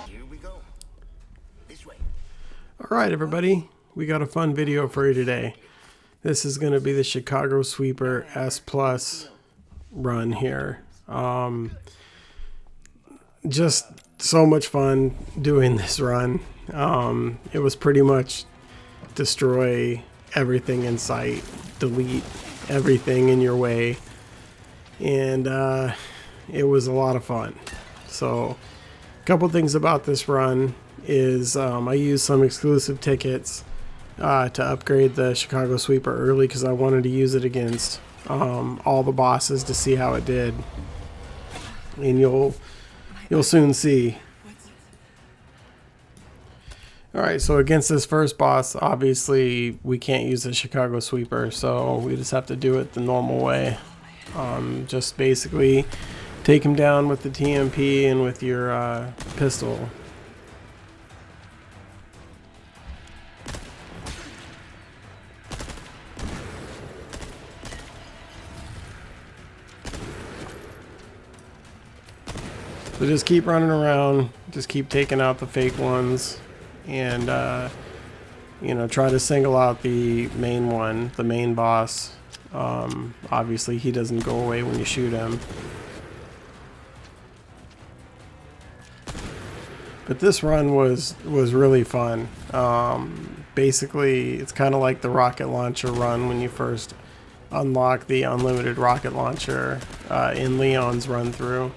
Here we go. This way. Alright everybody, we got a fun video for you today. This is going to be the Chicago Sweeper S Plus run here. Just so much fun doing this run. It was pretty much destroy everything in sight, delete everything in your way, and it was a lot of fun. So a couple things about this run is I used some exclusive tickets to upgrade the Chicago Sweeper early because I wanted to use it against all the bosses to see how it did, and you'll soon see. Alright, so against this first boss, obviously we can't use the Chicago Sweeper, so we just have to do it the normal way. Just basically take him down with the TMP and with your pistol. So just keep running around, just keep taking out the fake ones, and you know, try to single out the main one, the main boss. Obviously he doesn't go away when you shoot him. But this run was really fun. Basically it's kind of like the rocket launcher run when you first unlock the unlimited rocket launcher in Leon's run through.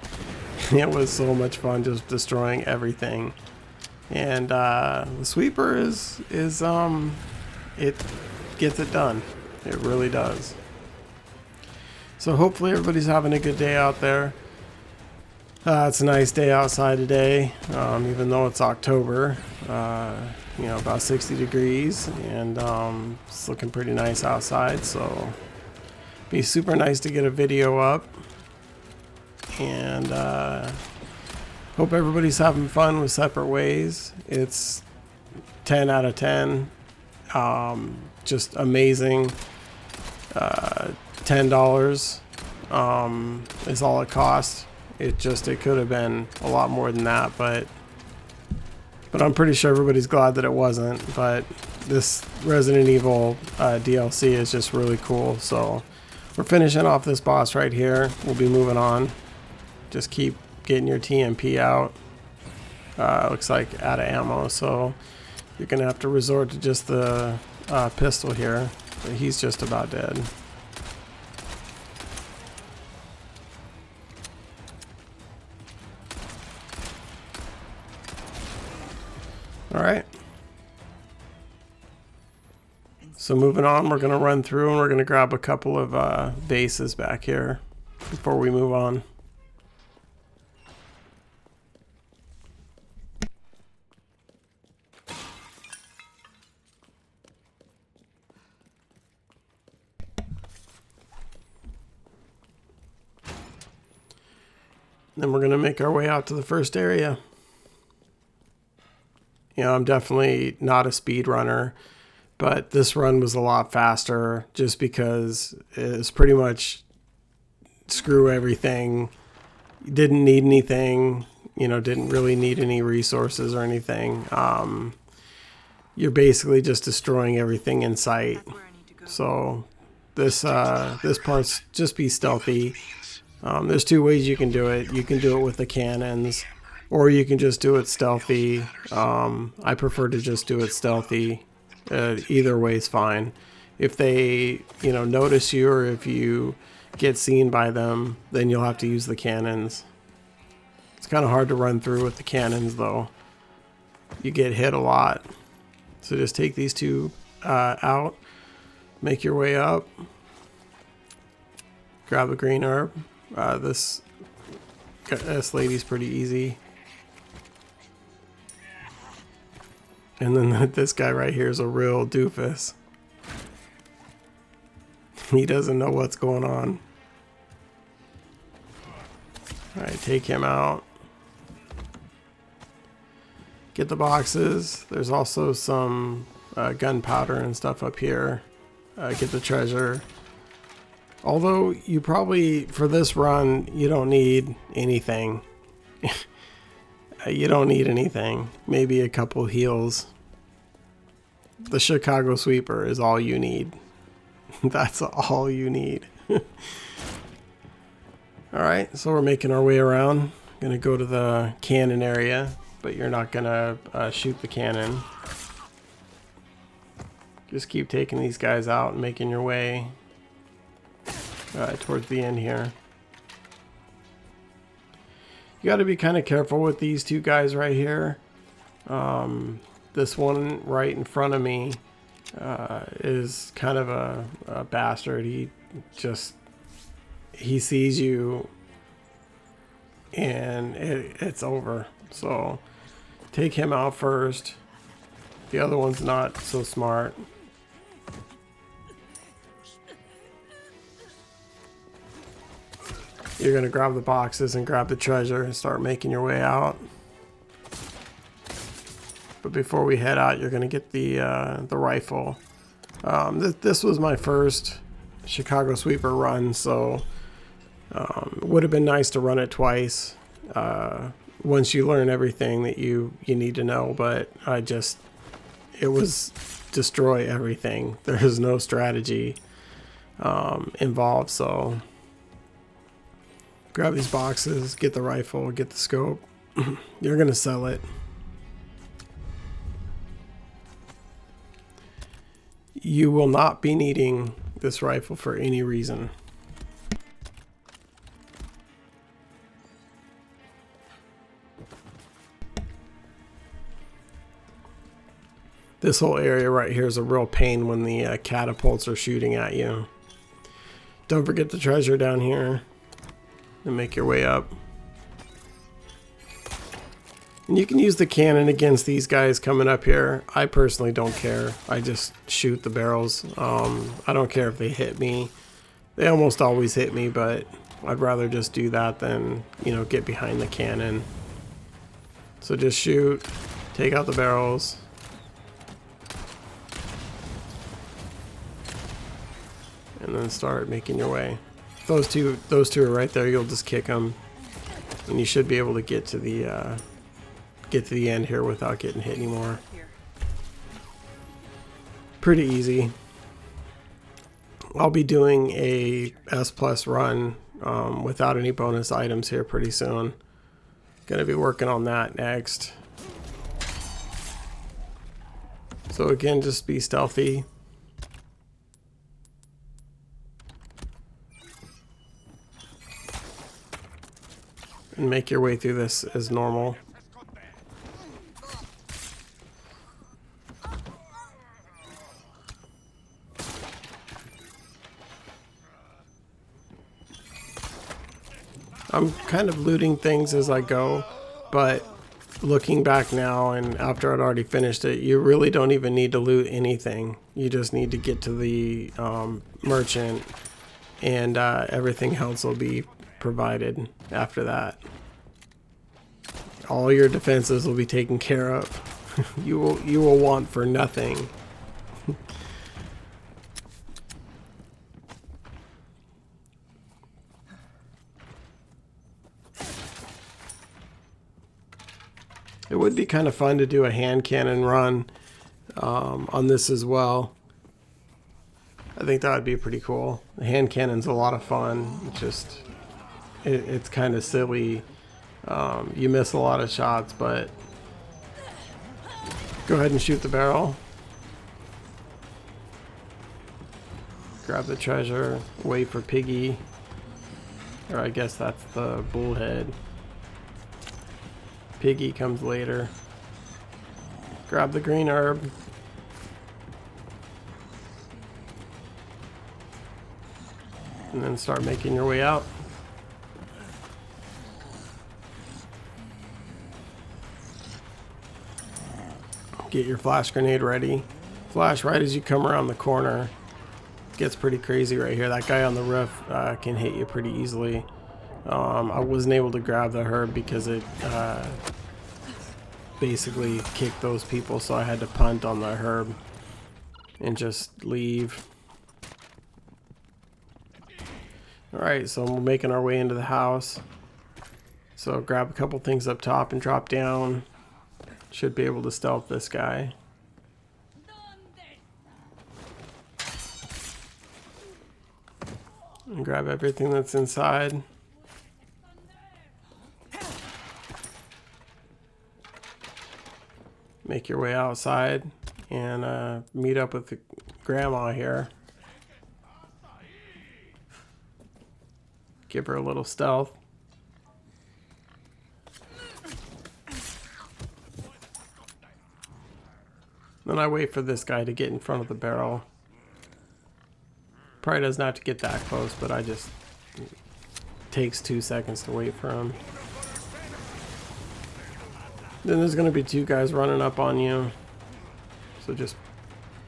It was so much fun just destroying everything. And the Sweeper is it gets it done. It really does. So hopefully everybody's having a good day out there. It's a nice day outside today, even though it's October. You know, about 60 degrees, and it's looking pretty nice outside. So be super nice to get a video up. And hope everybody's having fun with Separate Ways. It's 10 out of 10. Just amazing. $10 is all it costs. It could have been a lot more than that, but I'm pretty sure everybody's glad that it wasn't. But this Resident Evil DLC is just really cool. So we're finishing off this boss right here. We'll be moving on. Just keep getting your TMP out. Looks like out of ammo, so you're gonna have to resort to just the pistol here. But he's just about dead. Alright. So moving on, we're gonna run through and we're gonna grab a couple of bases back here before we move on. Then we're going to make our way out to the first area. You know, I'm definitely not a speed runner, but this run was a lot faster just because it's pretty much screw everything. You didn't need anything, you know, didn't really need any resources or anything. You're basically just destroying everything in sight. So this part's just be stealthy. There's two ways you can do it. You can do it with the cannons, or you can just do it stealthy. I prefer to just do it stealthy. Either way is fine. If they, you know, notice you, or if you get seen by them, then you'll have to use the cannons. It's kind of hard to run through with the cannons, though. You get hit a lot. So just take these two out, make your way up, grab a green herb. This lady's pretty easy. And then this guy right here is a real doofus. He doesn't know what's going on. Alright, take him out. Get the boxes. There's also some gunpowder and stuff up here. Get the treasure. Although you probably, for this run, you don't need anything. You don't need anything. Maybe a couple heals. The Chicago Sweeper is all you need. That's all you need. Alright, so we're making our way around. Gonna go to the cannon area, but you're not gonna shoot the cannon. Just keep taking these guys out and making your way towards the end here. You got to be kind of careful with these two guys right here. This one right in front of me is kind of a bastard. He sees you and it's over. So take him out first. The other one's not so smart. You're gonna grab the boxes and grab the treasure and start making your way out. But before we head out, you're gonna get the rifle. This was my first Chicago Sweeper run, so it would have been nice to run it twice once you learn everything that you need to know. But it was destroy everything. There is no strategy involved, so. Grab these boxes, get the rifle, get the scope. You're gonna sell it. You will not be needing this rifle for any reason. This whole area right here is a real pain when the catapults are shooting at you. Don't forget the treasure down here. And make your way up. And you can use the cannon against these guys coming up here. I personally don't care. I just shoot the barrels. I don't care if they hit me. They almost always hit me, but I'd rather just do that than, you know, get behind the cannon. So just shoot, take out the barrels. And then start making your way. Those two are right there. You'll just kick them, and you should be able to get to the end here without getting hit anymore. Pretty easy. I'll be doing a S+ run without any bonus items here pretty soon. Gonna be working on that next. So again, just be stealthy. And make your way through this as normal. I'm kind of looting things as I go, but looking back now and after I'd already finished it, you really don't even need to loot anything. You just need to get to the merchant, and everything else will be provided after that. All your defenses will be taken care of. You will want for nothing. It would be kind of fun to do a hand cannon run on this as well. I think that would be pretty cool. The hand cannon's a lot of fun. It's kind of silly. You miss a lot of shots, but go ahead and shoot the barrel. Grab the treasure. Wait for Piggy. Or I guess that's the bullhead. Piggy comes later. Grab the green herb. And then start making your way out. Get your flash grenade ready. Flash right as you come around the corner. Gets pretty crazy right here. That guy on the roof can hit you pretty easily. I wasn't able to grab the herb because it basically kicked those people, so I had to punt on the herb and just leave. Alright, so we're making our way into the house. So grab a couple things up top and drop down. Should be able to stealth this guy. And grab everything that's inside. Make your way outside and meet up with the grandma here. Give her a little stealth. Then I wait for this guy to get in front of the barrel. Probably doesn't have to get that close, but I just takes 2 seconds to wait for him. Then there's going to be 2 guys running up on you. So just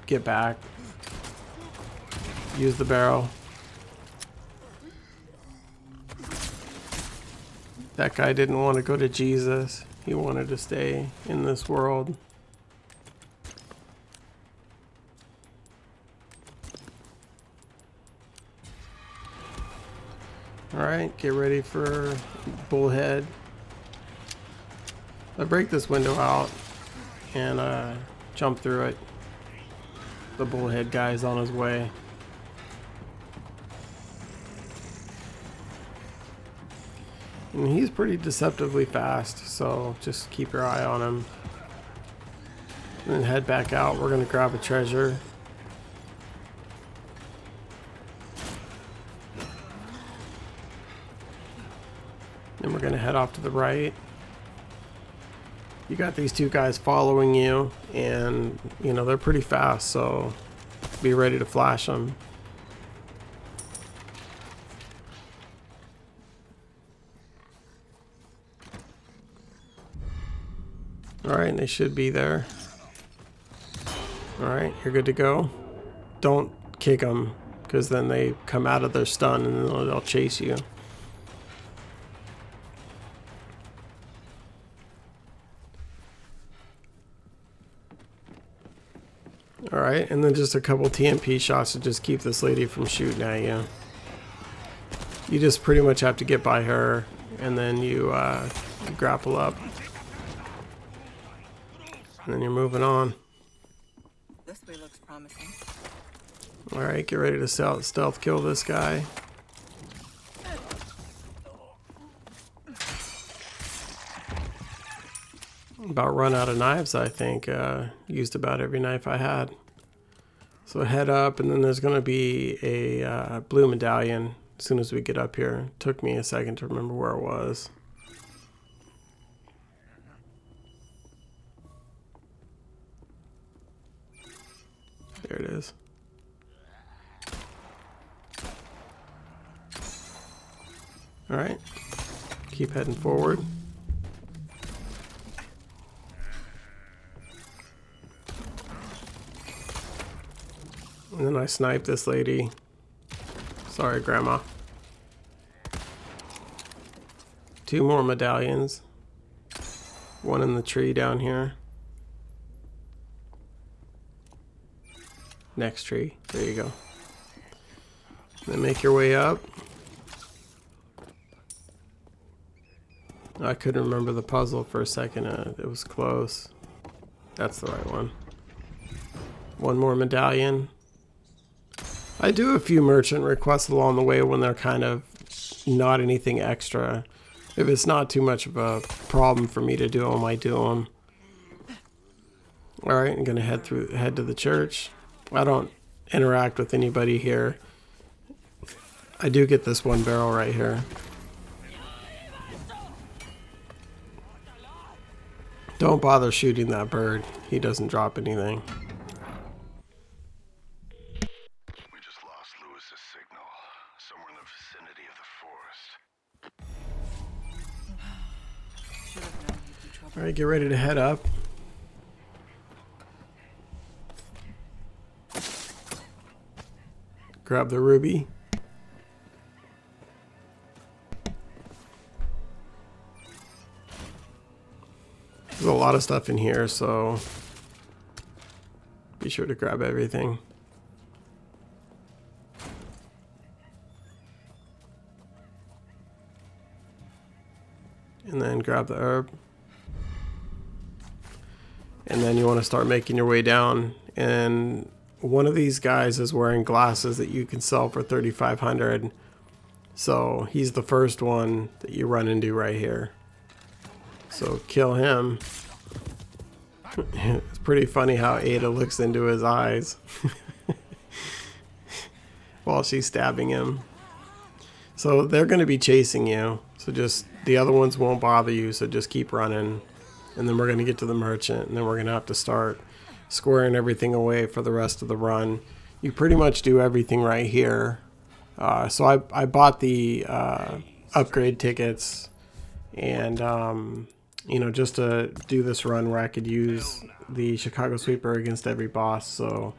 get back. Use the barrel. That guy didn't want to go to Jesus. He wanted to stay in this world. Alright, get ready for bullhead. I break this window out and jump through it. The bullhead guy's on his way. And he's pretty deceptively fast, so just keep your eye on him. And then head back out. We're going to grab a treasure. Then we're going to head off to the right. You got these 2 guys following you, and you know they're pretty fast, so be ready to flash them. Alright, they should be there. Alright, you're good to go. Don't kick them, because then they come out of their stun and they'll chase you. Alright, and then just a couple TMP shots to just keep this lady from shooting at you. You just pretty much have to get by her, and then you grapple up. And then you're moving on. This way looks promising. Alright, get ready to stealth kill this guy. About run out of knives, I think. Used about every knife I had. So head up, and then there's going to be a blue medallion as soon as we get up here. It took me a second to remember where it was. There it is. Alright. Keep heading forward. And then I snipe this lady. Sorry, Grandma. 2 more medallions. 1 in the tree down here. Next tree. There you go. Then make your way up. I couldn't remember the puzzle for a second. It was close. That's the right one. 1 more medallion. I do a few merchant requests along the way when they're kind of not anything extra. If it's not too much of a problem for me to do them, I do them. Alright, I'm gonna head to the church. I don't interact with anybody here. I do get this 1 barrel right here. Don't bother shooting that bird. He doesn't drop anything. We just lost Lewis's signal. Somewhere in the vicinity of the forest. Should have known he'd be trouble. Alright, get ready to head up. Grab the ruby. There's a lot of stuff in here, so be sure to grab everything. And then grab the herb. And then you want to start making your way down. And one of these guys is wearing glasses that you can sell for 3,500. So he's the first one that you run into right here. So kill him. It's pretty funny how Ada looks into his eyes while she's stabbing him. So they're going to be chasing you. So just, the other ones won't bother you. So just keep running. And then we're going to get to the merchant. And then we're going to have to start squaring everything away for the rest of the run. You pretty much do everything right here. So I bought the upgrade tickets. And, you know, just to do this run where I could use the Chicago Sweeper against every boss. So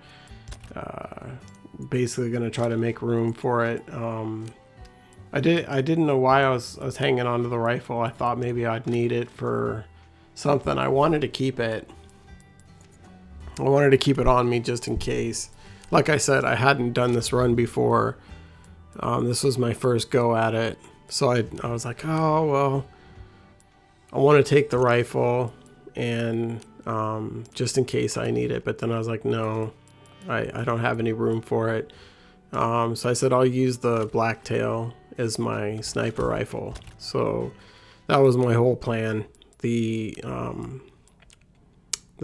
basically going to try to make room for it. I didn't know why I was hanging on to the rifle. I thought maybe I'd need it for something. I wanted to keep it. I wanted to keep it on me just in case. Like I said, I hadn't done this run before. This was my first go at it. So I was like, oh, well, I want to take the rifle and just in case I need it. But then I was like, no, I don't have any room for it. So I said, I'll use the Blacktail as my sniper rifle. So that was my whole plan. The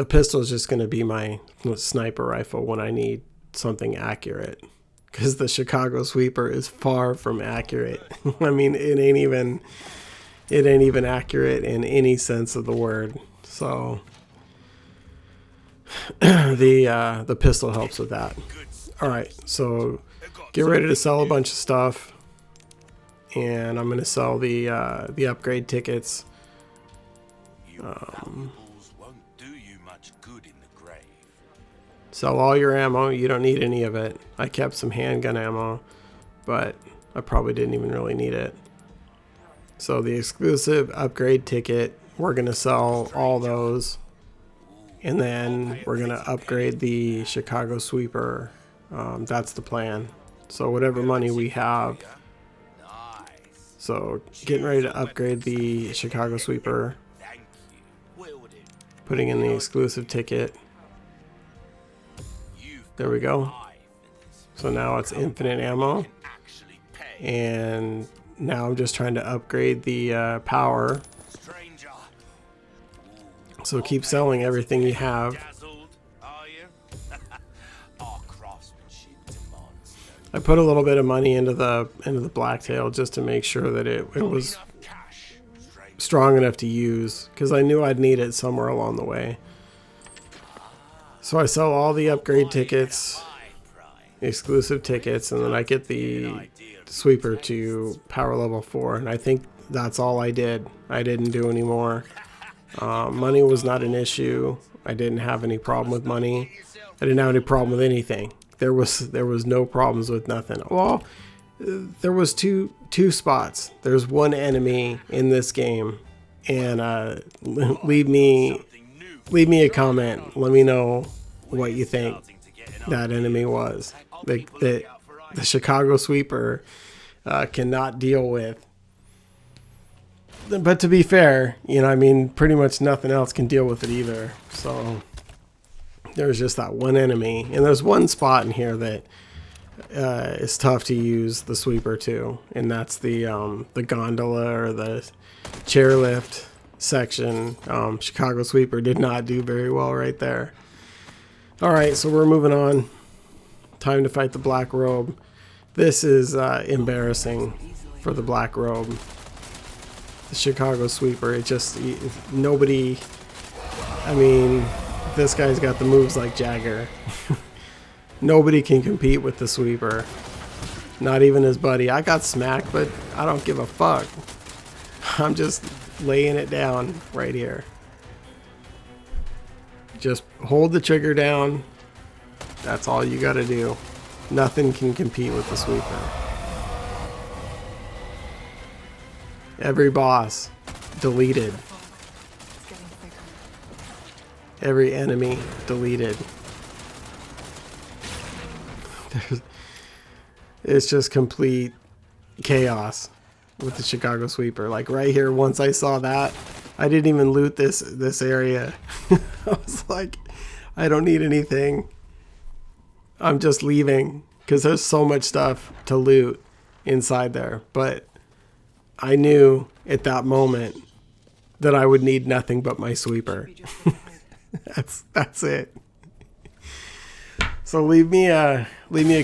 pistol is just going to be my sniper rifle when I need something accurate, because the Chicago Sweeper is far from accurate. I mean, it ain't even accurate in any sense of the word. So the pistol helps with that. All right, so get ready to sell a bunch of stuff, and I'm going to sell the upgrade tickets. Sell all your ammo. You don't need any of it. I kept some handgun ammo, but I probably didn't even really need it. So the exclusive upgrade ticket, we're going to sell all those. And then we're going to upgrade the Chicago Sweeper. That's the plan. So whatever money we have. So getting ready to upgrade the Chicago Sweeper. Putting in the exclusive ticket. There we go. So now it's infinite ammo. And now I'm just trying to upgrade the power. So keep selling everything you have. I put a little bit of money into the Blacktail just to make sure that it was strong enough to use, because I knew I'd need it somewhere along the way. So I sell all the upgrade tickets, exclusive tickets, and then I get the Sweeper to power level 4, and I think that's all I did. I didn't do any more. Money was not an issue. I didn't have any problem with money. I didn't have any problem with anything. There was no problems with nothing. Well, there was two spots. There's one enemy in this game, and leave me a comment. Let me know what you think that enemy was. The Chicago Sweeper cannot deal with. But to be fair, you know, I mean, pretty much nothing else can deal with it either. So there's just that one enemy, and there's one spot in here that is tough to use the Sweeper to, and that's the gondola or the chairlift section. Chicago Sweeper did not do very well right there. All right, so we're moving on. Time to fight the Black Robe. This is embarrassing for the Black Robe. The Chicago Sweeper, nobody, I mean, this guy's got the moves like Jagger. Nobody can compete with the Sweeper. Not even his buddy. I got smacked, but I don't give a fuck. I'm just laying it down right here. Just hold the trigger down. That's all you gotta do. Nothing can compete with the Sweeper. Every boss deleted. Every enemy deleted. It's just complete chaos. with the Chicago sweeper. Like right here, once I saw that, I didn't even loot this area. I was like, I don't need anything. I'm just leaving because there's so much stuff to loot inside there. But I knew at that moment that I would need nothing but my sweeper. Be just ahead. That's it. So leave me a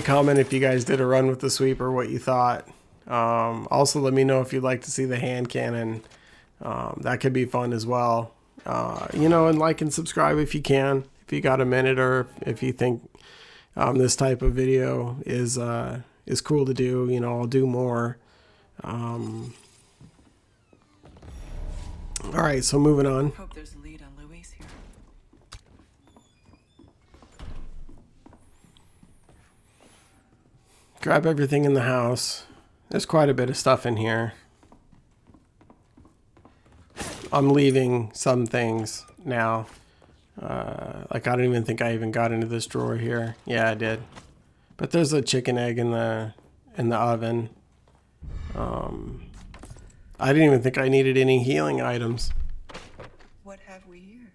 comment if you guys did a run with the sweeper, what you thought. Also, let me know if you'd like to see the hand cannon. That could be fun as well. And like and subscribe if you can, if you got a minute, or if you think this type of video is cool to do. I'll do more. All right, so moving on. Hope there's a lead on Luis here. Grab everything in the house. There's quite a bit of stuff in here. I'm leaving some things now. Like I don't even think I even got into this drawer here. Yeah, I did. But there's a chicken egg in the oven. I didn't even think I needed any healing items. What have we here?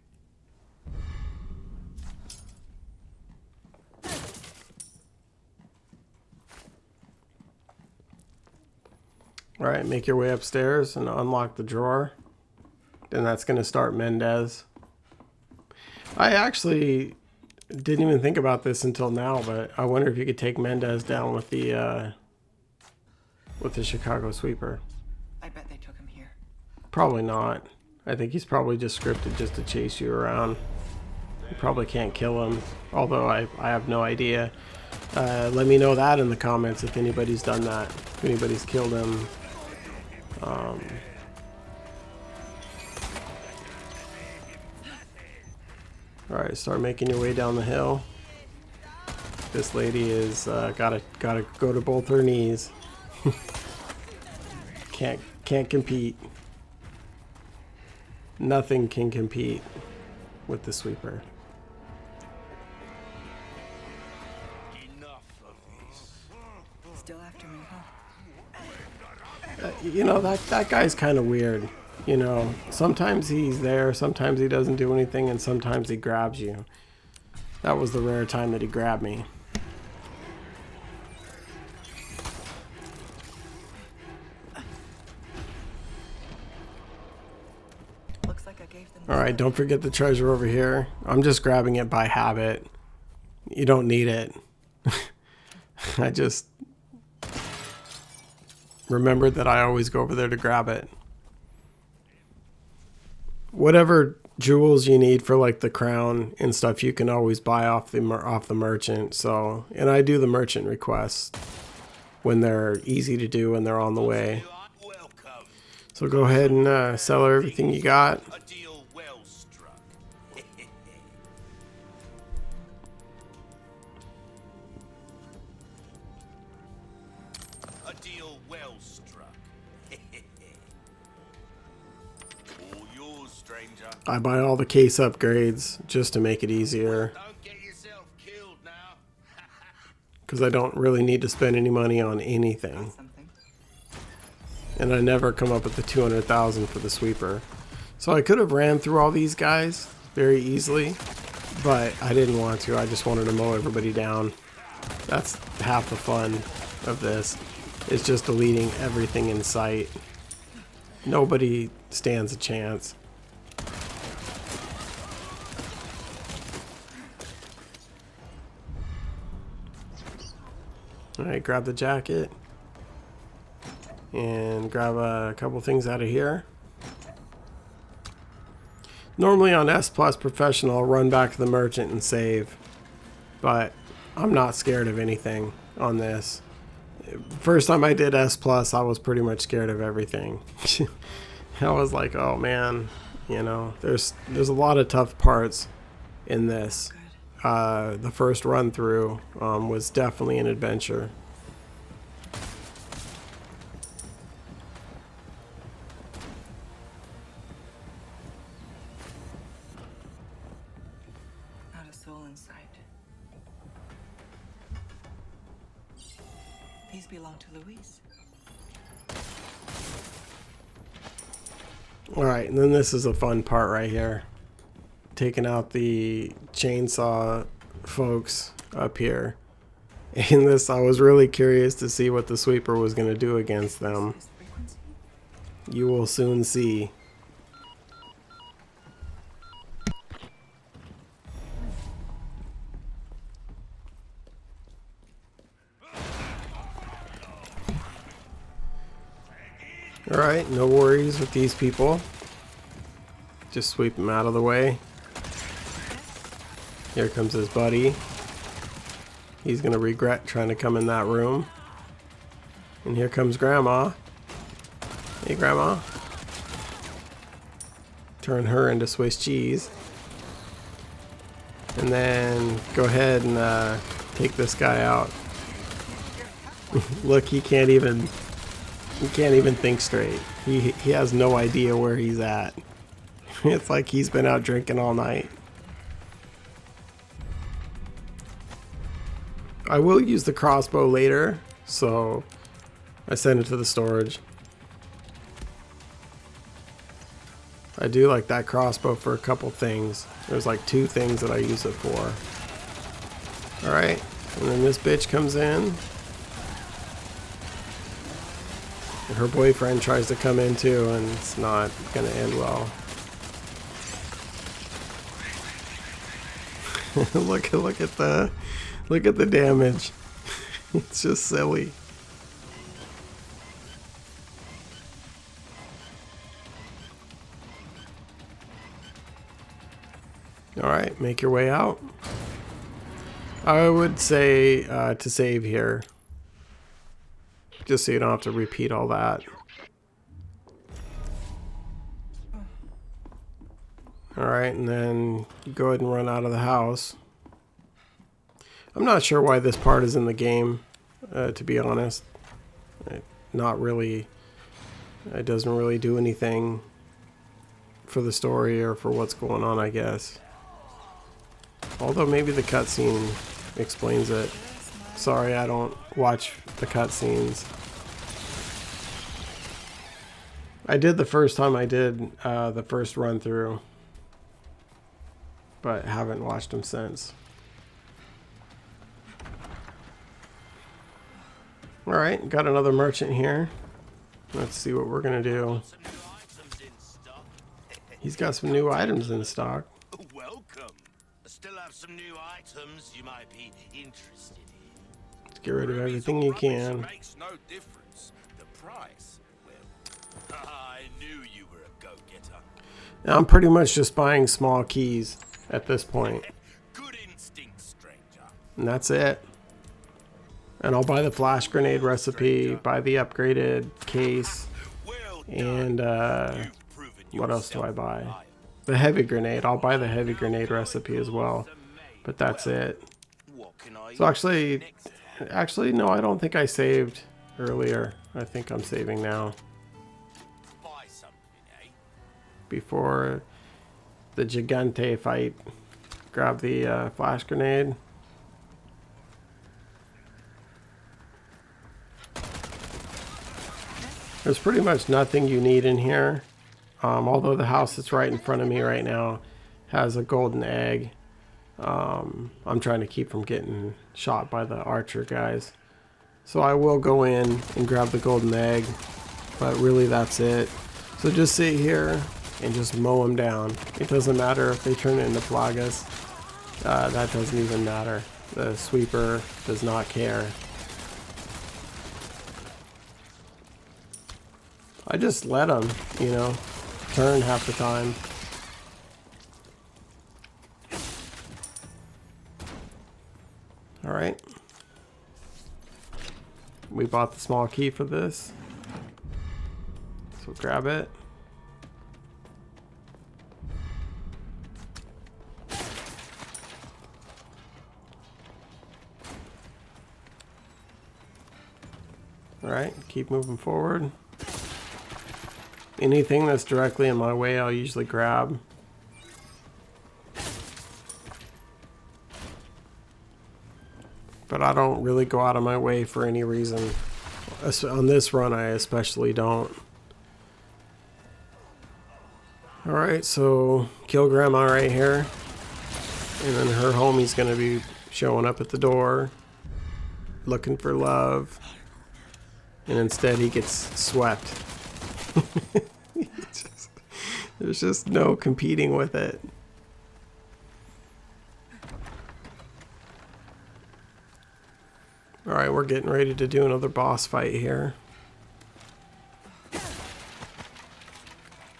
All right, make your way upstairs and unlock the drawer. Then that's going to start Mendez. I actually didn't even think about this until now, but I wonder if you could take Mendez down with the Chicago sweeper. I bet they took him here. Probably not. I think he's probably just scripted just to chase you around. You probably can't kill him, although I have no idea. Let me know that in the comments if anybody's done that. If anybody's killed him. Alright, start making your way down the hill. This lady is gotta go to both her knees. Can't compete. Nothing can compete with the sweeper. Still after me, huh? That guy's kind of weird. Sometimes he's there, sometimes he doesn't do anything, and sometimes he grabs you. That was the rare time that he grabbed me. Looks like I gave them. Alright, don't forget the treasure over here. I'm just grabbing it by habit. You don't need it. I just remembered that I always go over there to grab it. Whatever jewels you need for like the crown and stuff, you can always buy off the merchant. So, and I do the merchant requests when they're easy to do and they're on the way. So go ahead and sell her everything you got. A deal well struck. A deal well struck. All yours, stranger. I buy all the case upgrades just to make it easier, Don't get yourself killed now. because I don't really need to spend any money on anything. Something. And I never come up with the 200,000 for the sweeper. So I could have ran through all these guys very easily, but I didn't want to. I just wanted to mow everybody down. That's half the fun of this. It's just deleting everything in sight. Nobody stands a chance. Alright, grab the jacket. And grab a couple things out of here. Normally on S Plus Professional, I'll run back to the merchant and save. But I'm not scared of anything on this. First time I did S Plus, I was pretty much scared of everything. I was like, oh man, there's a lot of tough parts in this. The first run through was definitely an adventure. Not a soul in sight. These belong to Luis. Alright, and then this is a fun part right here. Taking out the chainsaw folks up here. In this, I was really curious to see what the sweeper was going to do against them. This frequency? You will soon see. Alright, no worries with these people. Just sweep them out of the way. Here comes his buddy. He's gonna regret trying to come in that room. And here comes Grandma. Hey, Grandma. Turn her into Swiss cheese. And then go ahead and take this guy out. Look, he can't even think straight. He has no idea where he's at. It's like he's been out drinking all night. I will use the crossbow later, so I send it to the storage. I do like that crossbow for a couple things. There's like 2 things that I use it for. Alright, and then this bitch comes in. And her boyfriend tries to come in too, and it's not gonna end well. look at the damage. It's just silly. Alright, make your way out. I would say to save here. Just so you don't have to repeat all that. Alright, and then you go ahead and run out of the house. I'm not sure why this part is in the game, to be honest. Not really. It doesn't really do anything for the story or for what's going on, I guess. Although maybe the cutscene explains it. Sorry, I don't watch the cutscenes. I did the first time I did the first run through, but haven't watched them since. Alright, got another merchant here. Let's see what we're gonna do. Some new items in stock. He's got some new items in stock. Welcome. I still have some new items you might be interested in. Let's get rid of everything you can. Makes no difference. The price, well, I knew you were a go-getter. Now I'm pretty much just buying small keys at this point. Good instinct, stranger. And that's it. And I'll buy the flash grenade recipe, buy the upgraded case, Well and You've proven what else do I yourself buy? reliable. The heavy grenade. I'll buy the heavy grenade recipe as well. But that's it. What can I So actually, next time? no, I don't think I saved earlier. I think I'm saving now. Buy something, eh? Before the Gigante fight. Grab the flash grenade. There's pretty much nothing you need in here. Although the house that's right in front of me right now has a golden egg. I'm trying to keep from getting shot by the archer guys. So I will go in and grab the golden egg. But really that's it. So just sit here and just mow them down. It doesn't matter if they turn into plagas. That doesn't even matter. The sweeper does not care. I just let them, you know, turn half the time. Alright. We bought the small key for this. So grab it. Alright, keep moving forward. Anything that's directly in my way, I'll usually grab. But I don't really go out of my way for any reason. On this run, I especially don't. Alright, so kill grandma right here. And then her homie's gonna be showing up at the door, looking for love. And instead he gets swept. There's just no competing with it. Alright, we're getting ready to do another boss fight here.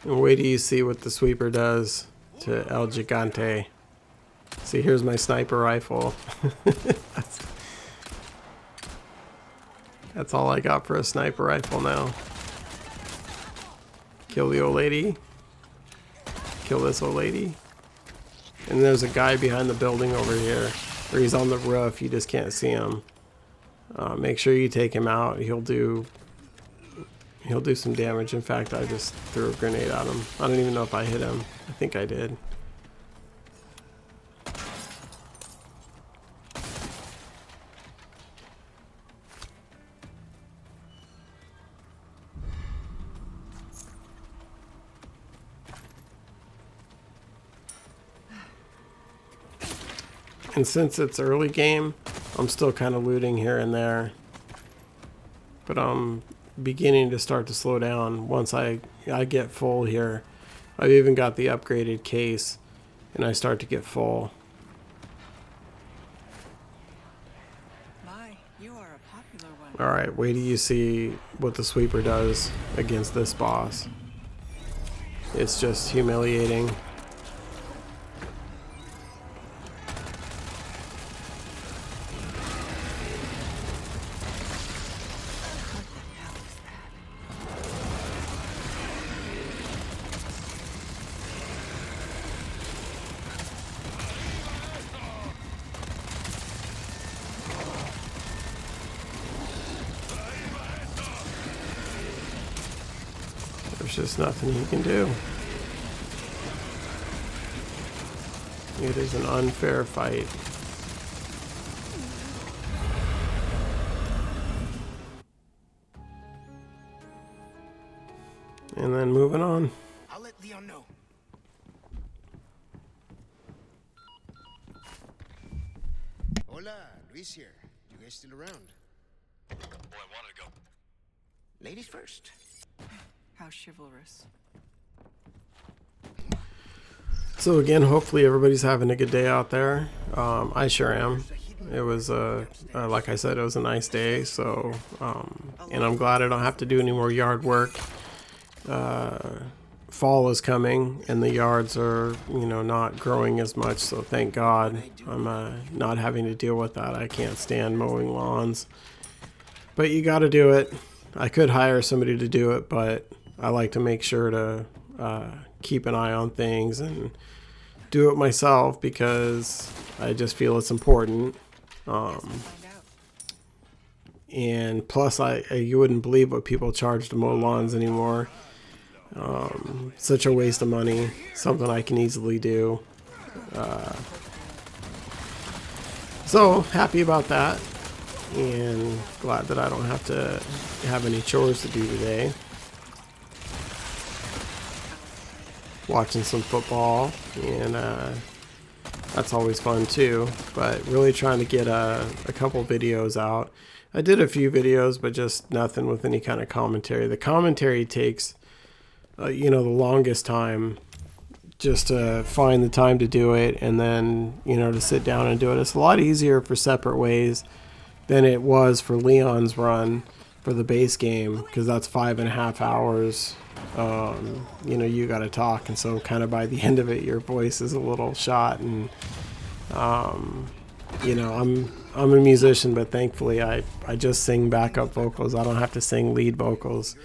And wait till you see what the sweeper does to El Gigante. See, here's my sniper rifle. That's all I got for a sniper rifle now. Kill the old lady. Kill this old lady. And there's a guy behind the building over here. Or he's on the roof, you just can't see him. Make sure you take him out. He'll do some damage. In fact, I just threw a grenade at him. I don't even know if I hit him. I think I did. And since it's early game, I'm still kind of looting here and there. But I'm beginning to start to slow down once I get full here. I've even got the upgraded case and I start to get full. My, you are a popular one. Alright, wait till you see what the sweeper does against this boss. It's just humiliating. There's just nothing he can do. It is an unfair fight. And then moving on. I'll let Leon know. Hola, Luis here. You guys still around? Oh, I wanted to go. Ladies first. How chivalrous. So again, hopefully everybody's having a good day out there. I sure am. It was like I said, it was a nice day. So, and I'm glad I don't have to do any more yard work. Fall is coming, and the yards are, not growing as much. So thank God I'm not having to deal with that. I can't stand mowing lawns, but you got to do it. I could hire somebody to do it, but I like to make sure to keep an eye on things and do it myself because I just feel it's important. Find out. And plus, you wouldn't believe what people charge to mow lawns anymore. Such a waste of money. Something I can easily do. So happy about that, and glad that I don't have to have any chores to do today. Watching some football, and that's always fun too. But really trying to get a couple videos out. I did a few videos, but just nothing with any kind of commentary. The commentary takes the longest time just to find the time to do it, and then to sit down and do it. It's a lot easier for Separate Ways than it was for Leon's run for the base game, because that's 5.5 hours. You got to talk, and so kind of by the end of it your voice is a little shot, and I'm a musician, but thankfully I just sing backup vocals. I don't have to sing lead vocals.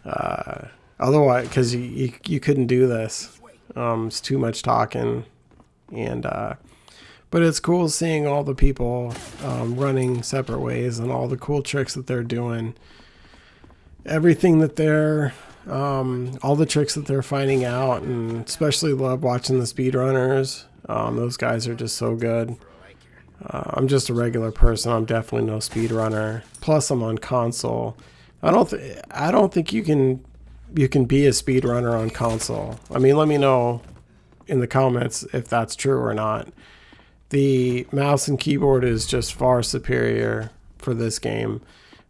Otherwise, because you couldn't do this. It's too much talking, and but it's cool seeing all the people running Separate Ways and all the cool tricks that they're doing. Everything that they're all the tricks that they're finding out, and especially love watching the speedrunners. Those guys are just so good. I'm just a regular person. I'm definitely no speedrunner. Plus, I'm on console. I don't think you can you can be a speedrunner on console. I mean, let me know in the comments if that's true or not. The mouse and keyboard is just far superior for this game.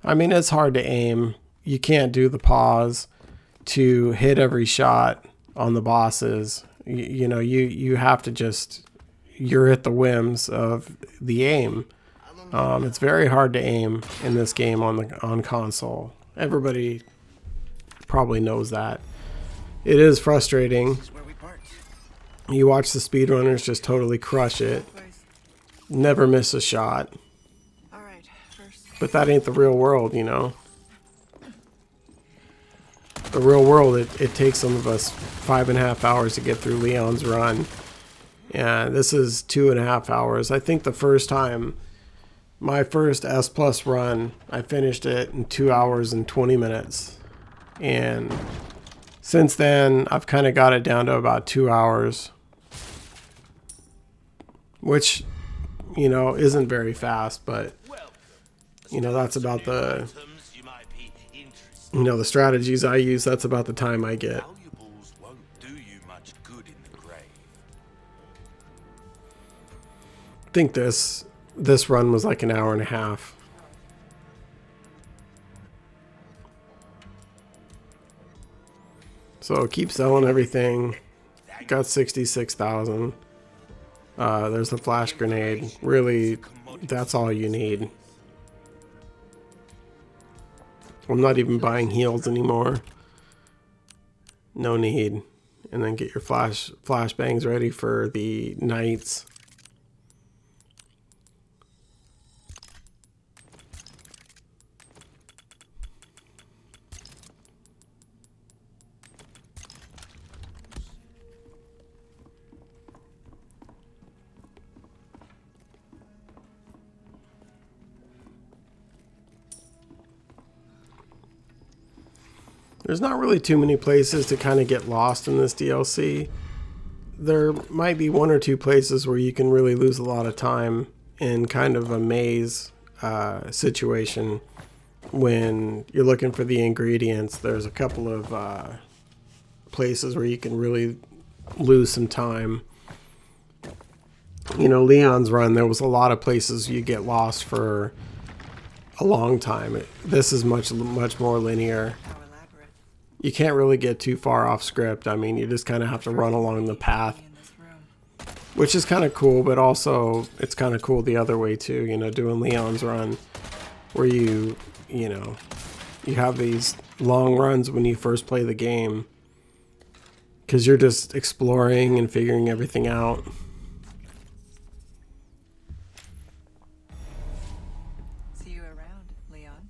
I mean, it's hard to aim. You can't do the pause to hit every shot on the bosses. You know, you have to just, you're at the whims of the aim. It's very hard to aim in this game on console. Everybody probably knows that. It is frustrating. This is where we part. You watch the speedrunners just totally crush it. Never miss a shot. All right, first. But that ain't the real world, you know. The real world, it takes some of us 5.5 hours to get through Leon's run. And this is 2.5 hours. I think the first time, my first S Plus run, I finished it in 2 hours and 20 minutes. And since then, I've kind of got it down to about 2 hours. Which, you know, isn't very fast, but, you know, that's about the, You might be interested. you know, the strategies I use, that's about the time I get. Valuables won't do you much good in the grave. I think this run was like an hour and a half. So keep selling everything. Got 66,000. There's a flash grenade. Really, that's all you need. I'm not even buying heals anymore. No need. And then get your flashbangs ready for the knights. There's not really too many places to kind of get lost in this DLC. There might be one or two places where you can really lose a lot of time in kind of a maze situation when you're looking for the ingredients. There's a couple of places where you can really lose some time. You know, Leon's run, there was a lot of places you get lost for a long time. This is much more linear. How elaborate. You can't really get too far off script. I mean, you just kind of have to run along the path, In this room. which is kind of cool, but also it's kind of cool the other way too, you know, doing Leon's run where you know, you have these long runs when you first play the game because you're just exploring and figuring everything out. See you around, Leon.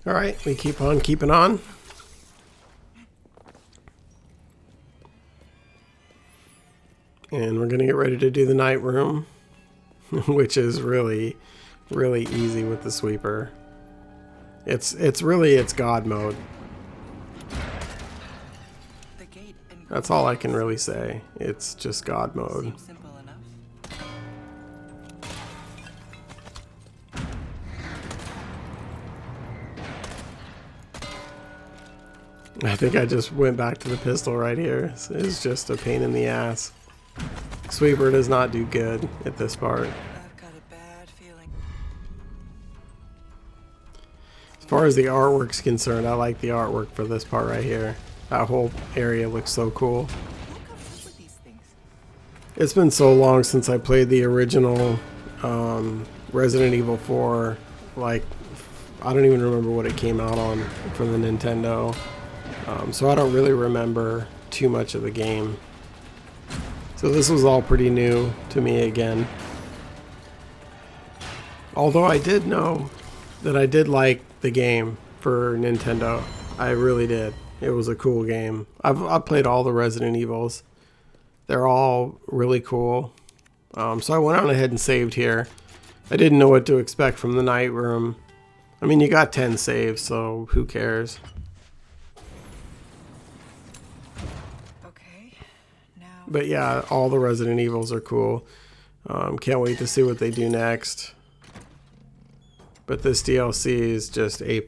All right, we keep on keeping on. And we're going to get ready to do the night room, which is really, really easy with the sweeper. It's God mode. The gate and That's all I can really say. It's just God mode. seems simple enough. I think I just went back to the pistol right here. It's just a pain in the ass. Sweeper does not do good at this part. I've got a bad feeling. As far as the artwork's concerned, I like the artwork for this part right here. That whole area looks so cool. Who comes up with these things? It's been so long since I played the original Resident Evil 4. Like, I don't even remember what it came out on for the Nintendo. So I don't really remember too much of the game. So this was all pretty new to me again. Although I did know that I did like the game for Nintendo. I really did. It was a cool game. I've played all the Resident Evils. They're all really cool. So I went on ahead and saved here. I didn't know what to expect from the night room. I mean, you got 10 saves, so who cares? Okay, now. But yeah, all the Resident Evils are cool. Can't wait to see what they do next. But this DLC is just A+.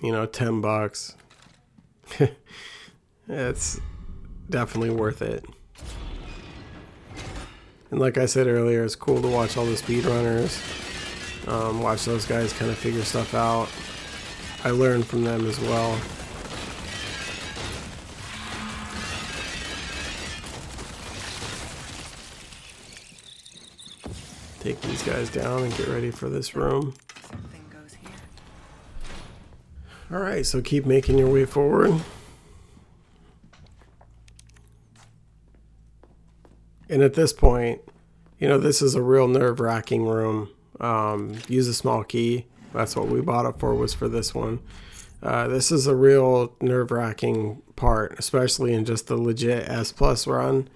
You know, $10. It's definitely worth it. And like I said earlier, it's cool to watch all the speedrunners. Watch those guys kind of figure stuff out. I learned from them as well. Take these guys down and get ready for this room. Something goes here. Alright, so keep making your way forward. And at this point, you know, this is a real nerve-wracking room. Use a small key. That's what we bought it for, was for this one. This is a real nerve-wracking part, especially in just the legit S Plus run.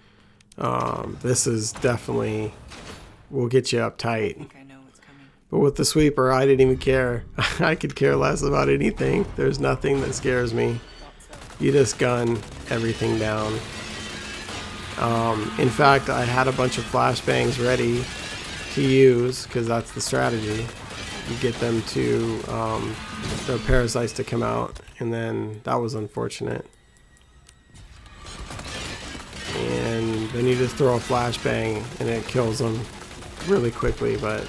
This is definitely will get you I uptight. think I know what's coming. But with the sweeper, I didn't even care. I could care less about anything. There's nothing that scares me. You just gun everything down. In fact, I had a bunch of flashbangs ready to use, because that's the strategy. You get them to, the parasites to come out, and then that was unfortunate. And then you just throw a flashbang and it kills them really quickly, but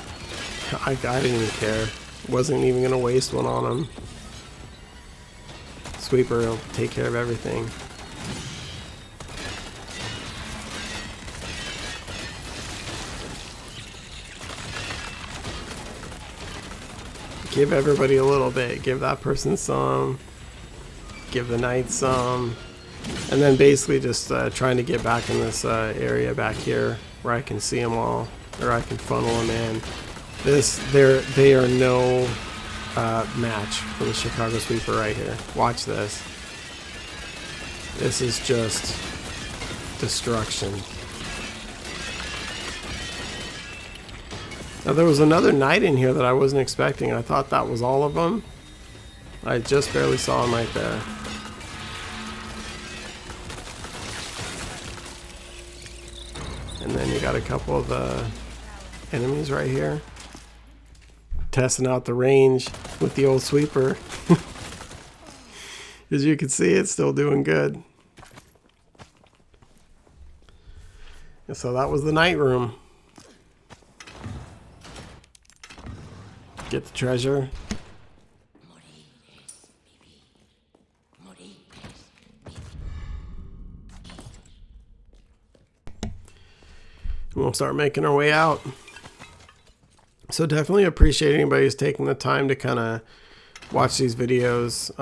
I didn't even care. Wasn't even going to waste one on them. Sweeper will take care of everything. Give everybody a little bit. Give that person some. Give the knight some. And then basically just trying to get back in this area back here where I can see them all, or I can funnel them in. They are no match for the Chicago Sweeper right here. Watch this. This is just destruction. Now there was another knight in here that I wasn't expecting. I thought that was all of them. I just barely saw him right there. And then you got a couple of the enemies right here. Testing out the range with the old sweeper. As you can see, it's still doing good. And so that was the night room. Get the treasure. We'll start making our way out. So definitely appreciate anybody who's taking the time to kind of watch these videos.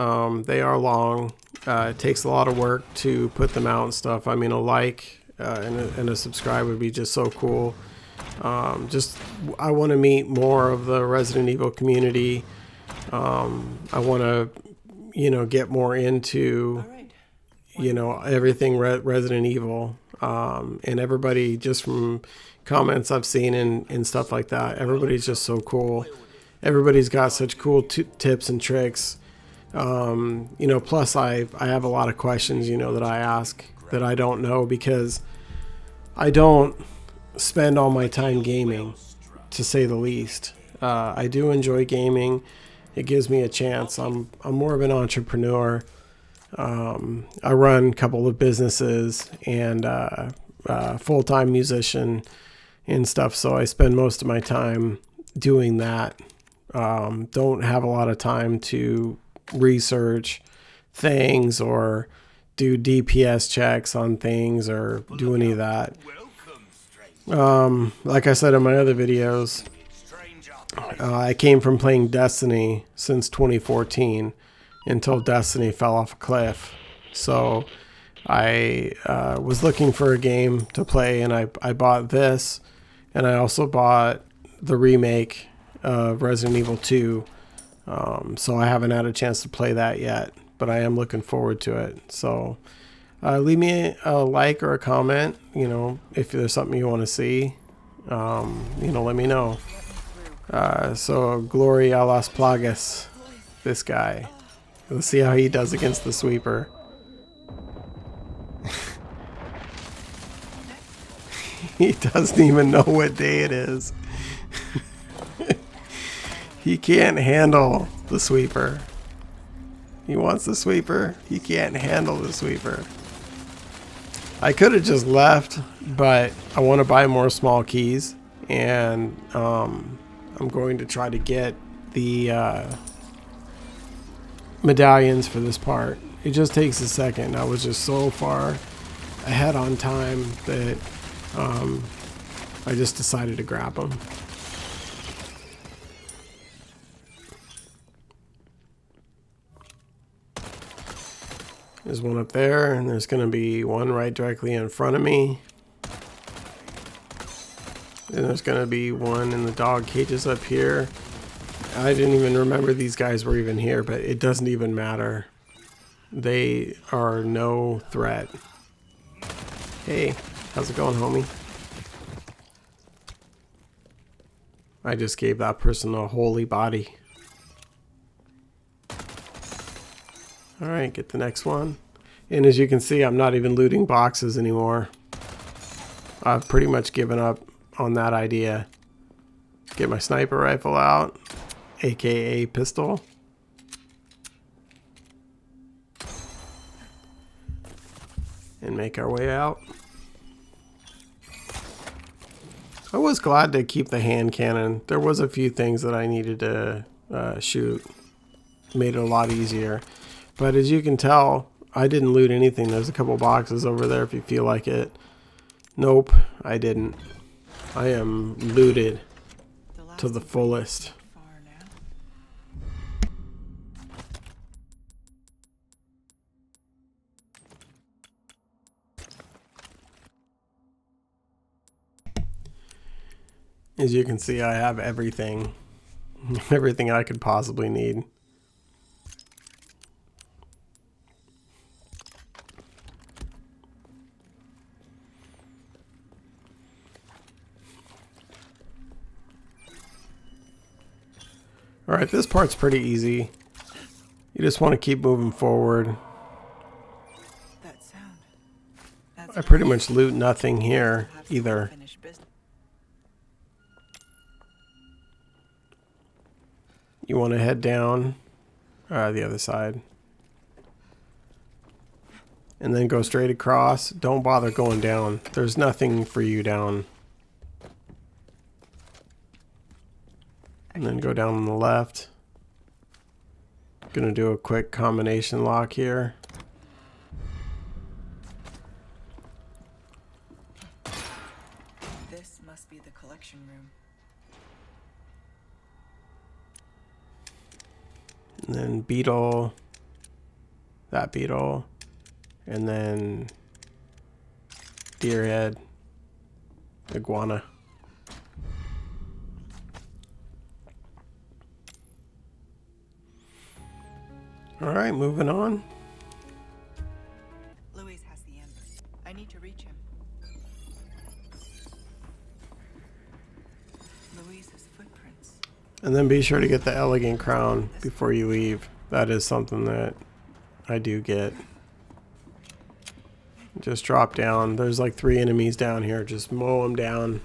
They are long. It takes a lot of work to put them out and stuff. I mean, a like and a subscribe would be just so cool. I want to meet more of the Resident Evil community. I want to, you know, get more into, you know, everything Resident Evil. And everybody, just from comments I've seen and stuff like that, everybody's just so cool. Everybody's got such cool tips and tricks. You know, plus I have a lot of questions, you know, that I ask that I don't know, because I don't spend all my time gaming, to say the least. I do enjoy gaming. It gives me a chance. I'm more of an entrepreneur. I run a couple of businesses and full-time musician and stuff, so I spend most of my time doing that. Don't have a lot of time to research things or do DPS checks on things or do any of that. Like I said in my other videos, I came from playing Destiny since 2014 until Destiny fell off a cliff. So I was looking for a game to play, and I bought this, and I also bought the remake of Resident Evil 2. So I haven't had a chance to play that yet, but I am looking forward to it. So leave me a like or a comment, you know, if there's something you want to see. You know, let me know. So Glory a las Plagas, this guy. Let's see how he does against the sweeper. He doesn't even know what day it is. He can't handle the sweeper. He wants the sweeper. He can't handle the sweeper. I could have just left, but I want to buy more small keys, and I'm going to try to get the medallions for this part. It just takes a second. I was just so far ahead on time that I just decided to grab them. There's one up there, and there's going to be one right directly in front of me. And there's going to be one in the dog cages up here. I didn't even remember these guys were even here, but it doesn't even matter. They are no threat. Hey, how's it going, homie? I just gave that person a holy body. Alright, get the next one. And as you can see, I'm not even looting boxes anymore. I've pretty much given up on that idea. Get my sniper rifle out, aka pistol. And make our way out. I was glad to keep the hand cannon. There was a few things that I needed to shoot. Made it a lot easier. But as you can tell, I didn't loot anything. There's a couple boxes over there if you feel like it. Nope, I didn't. I am looted to the fullest. Far now. As you can see, I have everything. Everything I could possibly need. Alright, this part's pretty easy. You just want to keep moving forward. That sound. That's I pretty much loot nothing here perhaps either. unfinished business. You want to head down the other side. And then go straight across. Don't bother going down. There's nothing for you down. And then go down on the left. Gonna do a quick combination lock here. This must be the collection room. And then beetle. That beetle. And then deer head. Iguana. Alright, moving on. Louis has the amber. I need to reach him. Louis's footprints. And then be sure to get the elegant crown before you leave. That is something that I do get. Just drop down. There's like 3 enemies down here. Just mow them down.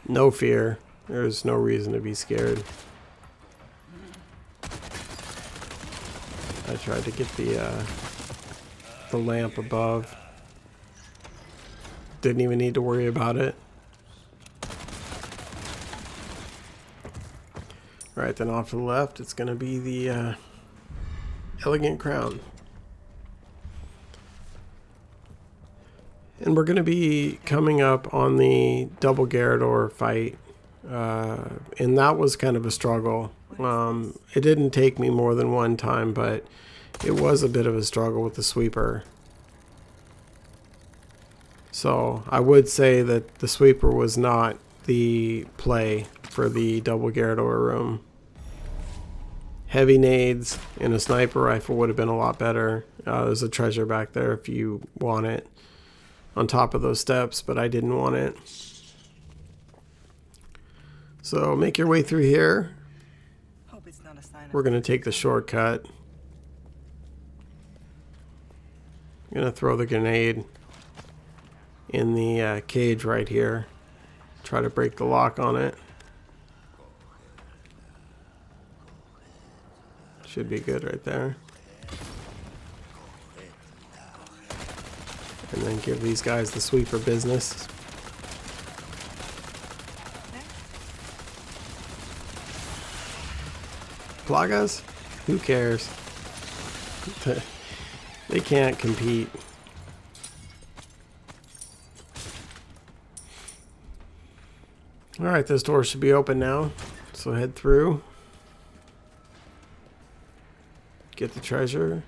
No fear. There's no reason to be scared. I tried to get the lamp above. Didn't even need to worry about it. Right, then off to the left, it's going to be the elegant crown. And we're going to be coming up on the double Garrador fight. And that was kind of a struggle. It didn't take me more than one time, but it was a bit of a struggle with the sweeper. So I would say that the sweeper was not the play for the double Garrador room. Heavy nades and a sniper rifle would have been a lot better. There's a treasure back there if you want it on top of those steps, but I didn't want it. So make your way through here. Hope it's not a sign of We're going to take the shortcut. I'm going to throw the grenade. in the cage right here. Try to break the lock on it. Should be good right there. And then give these guys the sweeper business. Plagas? Who cares? They can't compete. Alright, this door should be open now. So head through. Get the treasure.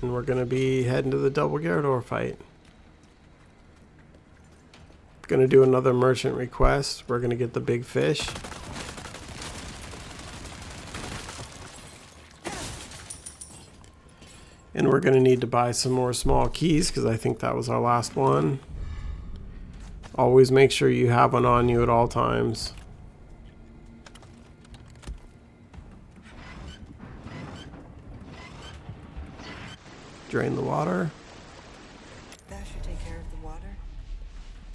And we're going to be heading to the double Gyarados fight. Going to do another merchant request. We're going to get the big fish. And we're going to need to buy some more small keys because I think that was our last one. Always make sure you have one on you at all times. Drain the water. That should take care of the water.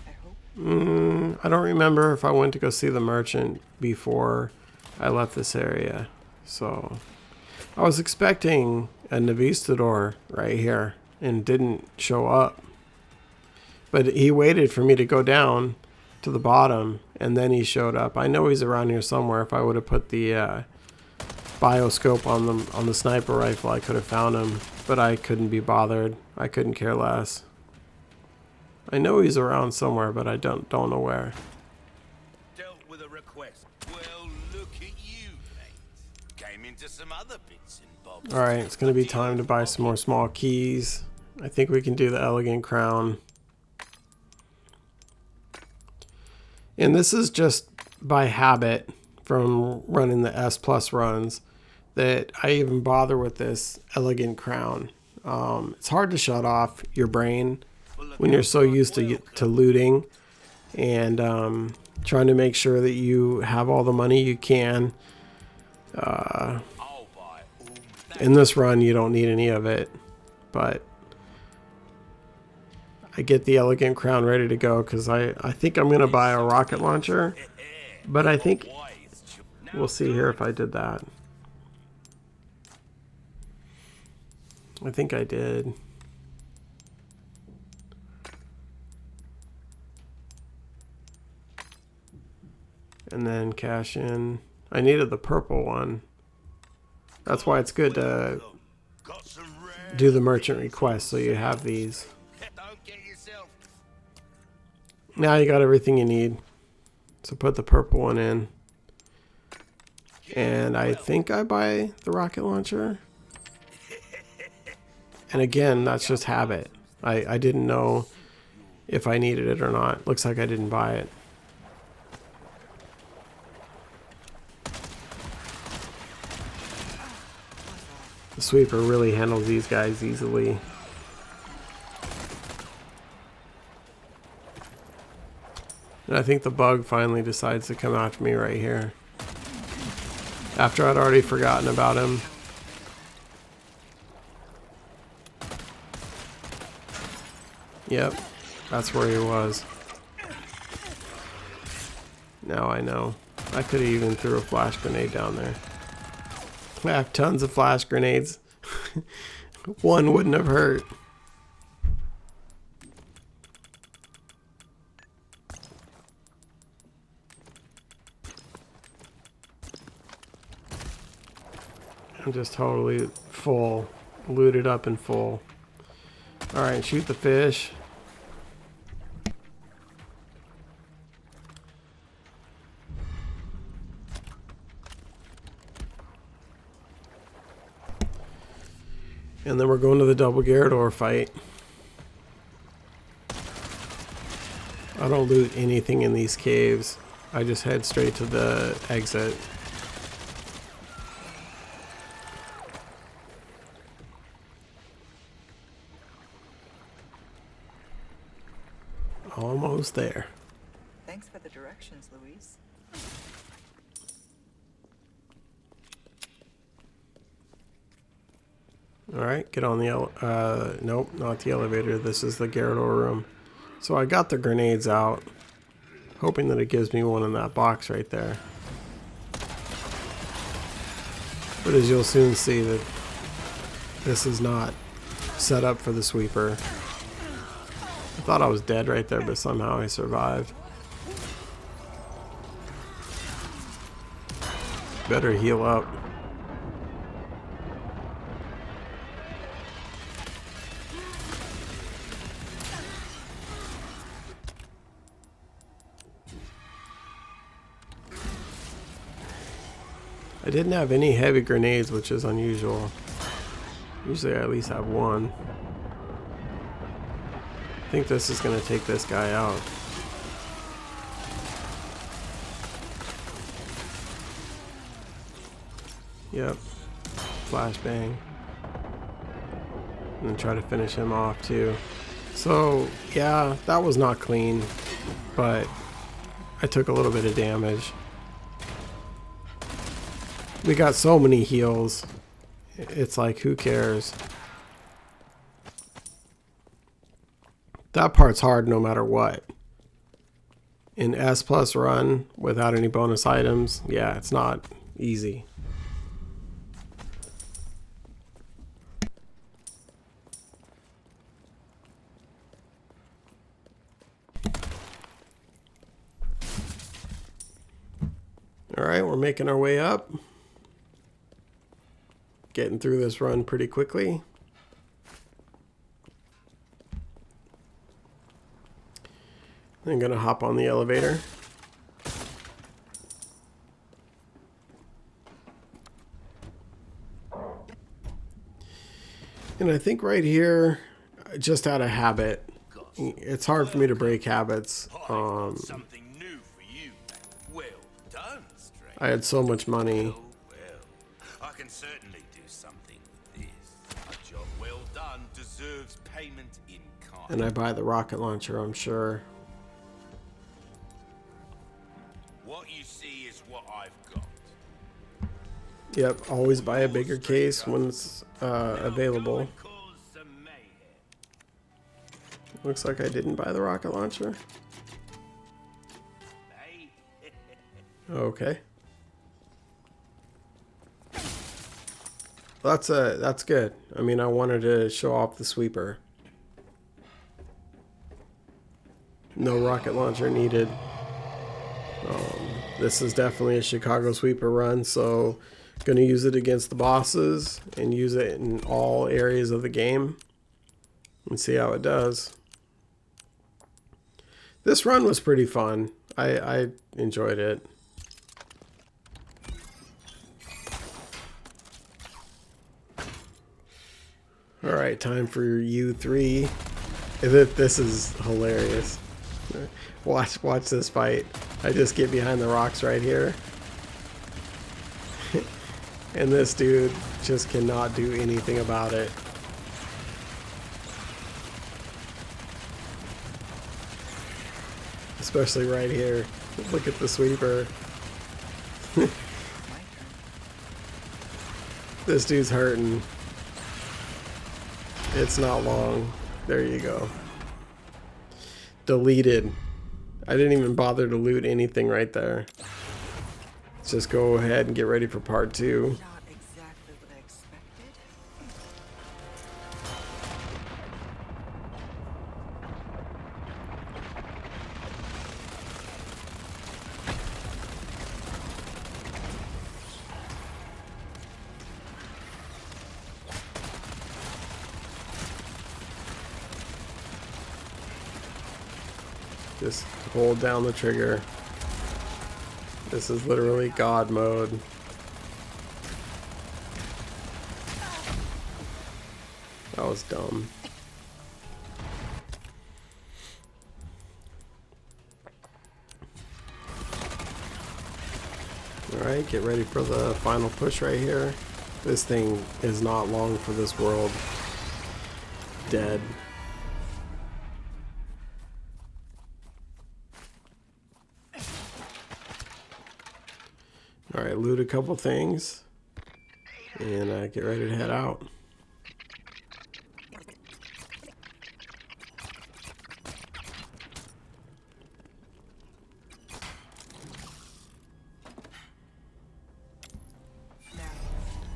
I hope. I don't remember if I went to go see the merchant before I left this area. So I was expecting a Navistador right here and didn't show up. But he waited for me to go down to the bottom and then he showed up. I know he's around here somewhere. If I would have put the bioscope on the sniper rifle, I could have found him. But I couldn't be bothered. I couldn't care less. I know he's around somewhere, but I don't know where. Dealt with a request. Well, look at you, mate. Came into some other bits and bobs. Alright, it's going to be time to buy some more small keys. I think we can do the elegant crown. And this is just by habit from running the S plus runs that I even bother with this elegant crown. It's hard to shut off your brain when you're so used to looting and trying to make sure that you have all the money you can. In this run, you don't need any of it, but I get the elegant crown ready to go because I think I'm going to buy a rocket launcher, but I think we'll see here if I did that. I think I did. And then cash in. I needed the purple one. That's why it's good to do the merchant request so you have these. Now you got everything you need. So put the purple one in. And I think I buy the rocket launcher. And again, that's just habit. I didn't know if I needed it or not. Looks like I didn't buy it. The sweeper really handles these guys easily. And I think the bug finally decides to come after me right here. After I'd already forgotten about him. Yep, that's where he was. Now I know. I could have even threw a flash grenade down there. I have tons of flash grenades. One wouldn't have hurt. I'm just totally full. Looted up and full. Alright, shoot the fish. And then we're going to the double Gyarados fight. I don't loot anything in these caves. I just head straight to the exit. Almost there. Thanks for the directions, Luis. Alright, get on the nope, not the elevator. This is the Gyarados room. So I got the grenades out, hoping that it gives me one in that box right there. But as you'll soon see, that this is not set up for the sweeper. I thought I was dead right there, but somehow I survived. Better heal up. I didn't have any heavy grenades, which is unusual. Usually I at least have one. I think this is going to take this guy out. Yep. Flashbang. And then try to finish him off too. So, yeah, that was not clean, but I took a little bit of damage. We got so many heals. It's like, who cares? That part's hard no matter what. In S plus run without any bonus items, yeah, it's not easy. All right, we're making our way up. Getting through this run pretty quickly. I'm gonna hop on the elevator. And I think right here, just out of habit, it's hard for me to break habits. Something new for you. Well done, stranger. I had so much money. Well, I can certainly do something with this. A job well done deserves payment in kind. And I buy the rocket launcher, I'm sure. What you see is what I've got. Yep, always buy a bigger case when it's available. Go and cause some mayhem. Looks like I didn't buy the rocket launcher. Hey? Okay. That's good. I mean, I wanted to show off the sweeper. No rocket launcher needed. This is definitely a Chicago sweeper run, so going to use it against the bosses and use it in all areas of the game and see how it does. This run was pretty fun. I enjoyed it. Alright, time for U3. This is hilarious. Watch this fight. I just get behind the rocks right here. And this dude just cannot do anything about it. Especially right here. Look at the sweeper. This dude's hurting. It's not long. There you go. Deleted. I didn't even bother to loot anything right there. Let's just go ahead and get ready for part 2. Not exactly what I expected. Just hold down the trigger. This is literally God mode. That was dumb. Alright, get ready for the final push right here. This thing is not long for this world. Dead. Alright, loot a couple things. And get ready to head out.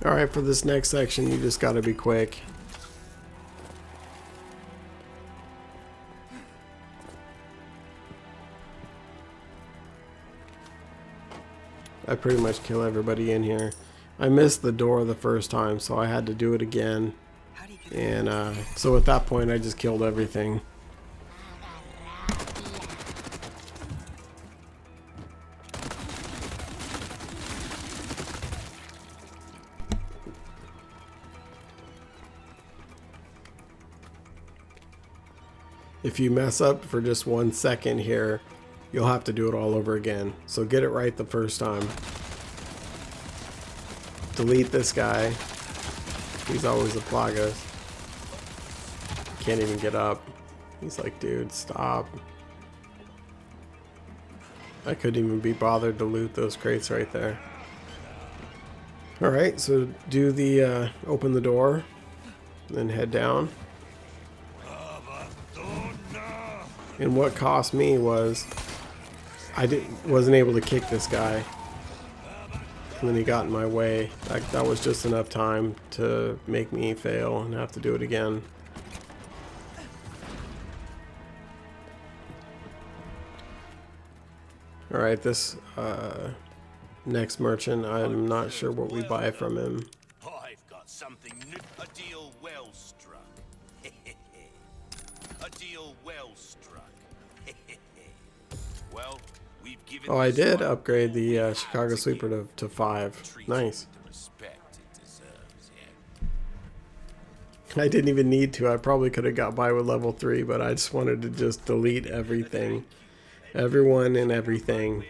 Alright, for this next section, you just gotta be quick. I pretty much kill everybody in here. I missed the door the first time, so I had to do it again. How do you get And so at that point, I just killed everything. If you mess up for just 1 second here, you'll have to do it all over again. So get it right the first time. Delete this guy. He's always a plagas. Can't even get up. He's like, dude, stop. I couldn't even be bothered to loot those crates right there. Alright, so do the, open the door, then head down. And what cost me was wasn't able to kick this guy, and then he got in my way. That was just enough time to make me fail and have to do it again. Alright, this next merchant, I'm not sure what we buy from him. I've got something new. A deal well struck. A deal well struck. Well, we've given Oh, I this did one upgrade the all Chicago to Sweeper give. to 5. Treat Nice. it with the respect it deserves, yeah. I didn't even need to. I probably could have got by with level 3, but I just wanted to just delete everything. Everyone and everything.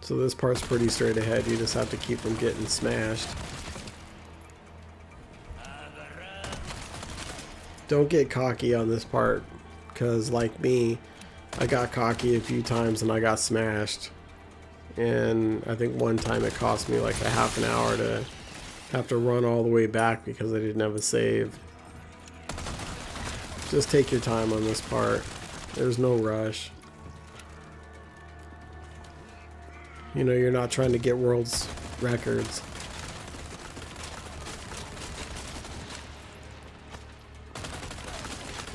So this part's pretty straight ahead. You just have to keep from getting smashed. Don't get cocky on this part, because like me, I got cocky a few times and I got smashed. And I think one time it cost me like a half an hour to have to run all the way back because I didn't have a save. Just take your time on this part. There's no rush. You know, you're not trying to get world's records.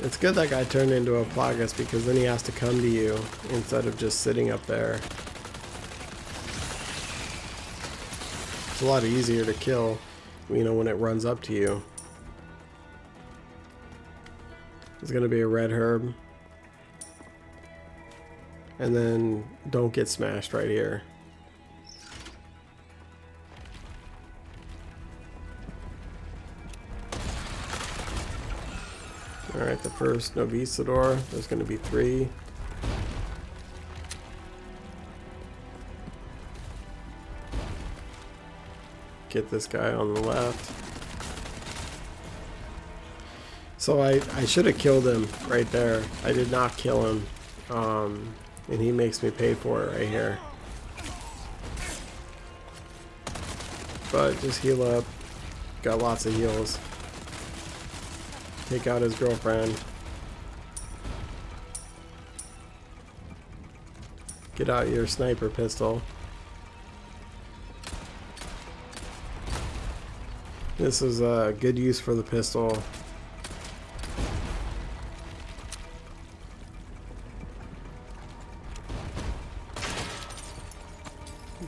It's good that guy turned into a plagas, because then he has to come to you instead of just sitting up there. It's a lot easier to kill, you know, when it runs up to you. There's gonna be a red herb. And then don't get smashed right here. Alright, the first Novisador. There's gonna be 3. Get this guy on the left. So I should have killed him right there. I did not kill him. And he makes me pay for it right here. But just heal up. Got lots of heals. Take out his girlfriend. Get out your sniper pistol. This is a good use for the pistol.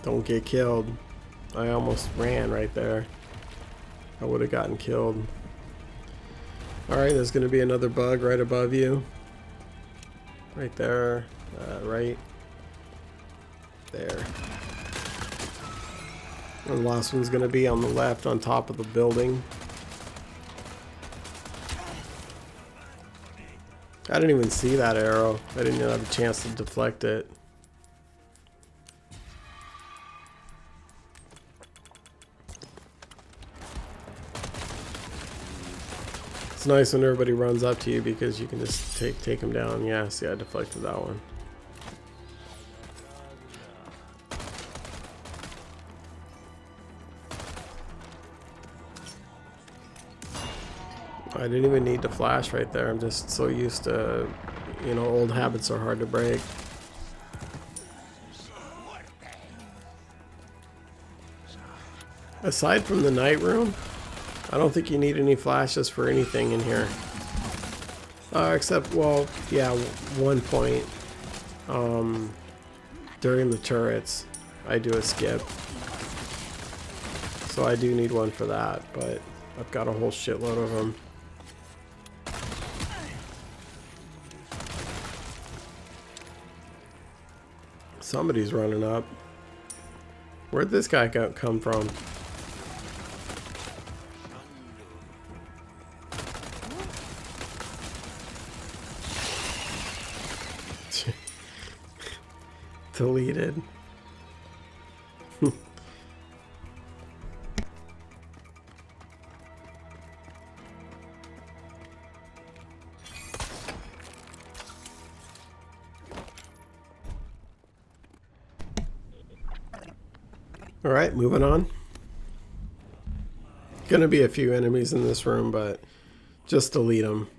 Don't get killed. I almost ran right there. I would have gotten killed. Alright, there's going to be another bug right above you. Right there. Right there. And the last one's going to be on the left on top of the building. I didn't even see that arrow. I didn't even have a chance to deflect it. It's nice when everybody runs up to you because you can just take them down. Yeah, see, I deflected that one. I didn't even need to flash right there. I'm just so used to, you know, old habits are hard to break. Aside from the night room, I don't think you need any flashes for anything in here. Except, well, yeah, one point. During the turrets, I do a skip. So I do need one for that, but I've got a whole shitload of them. Somebody's running up. Where'd this guy come from? Deleted. All right, moving on. Gonna be a few enemies in this room, but just delete them.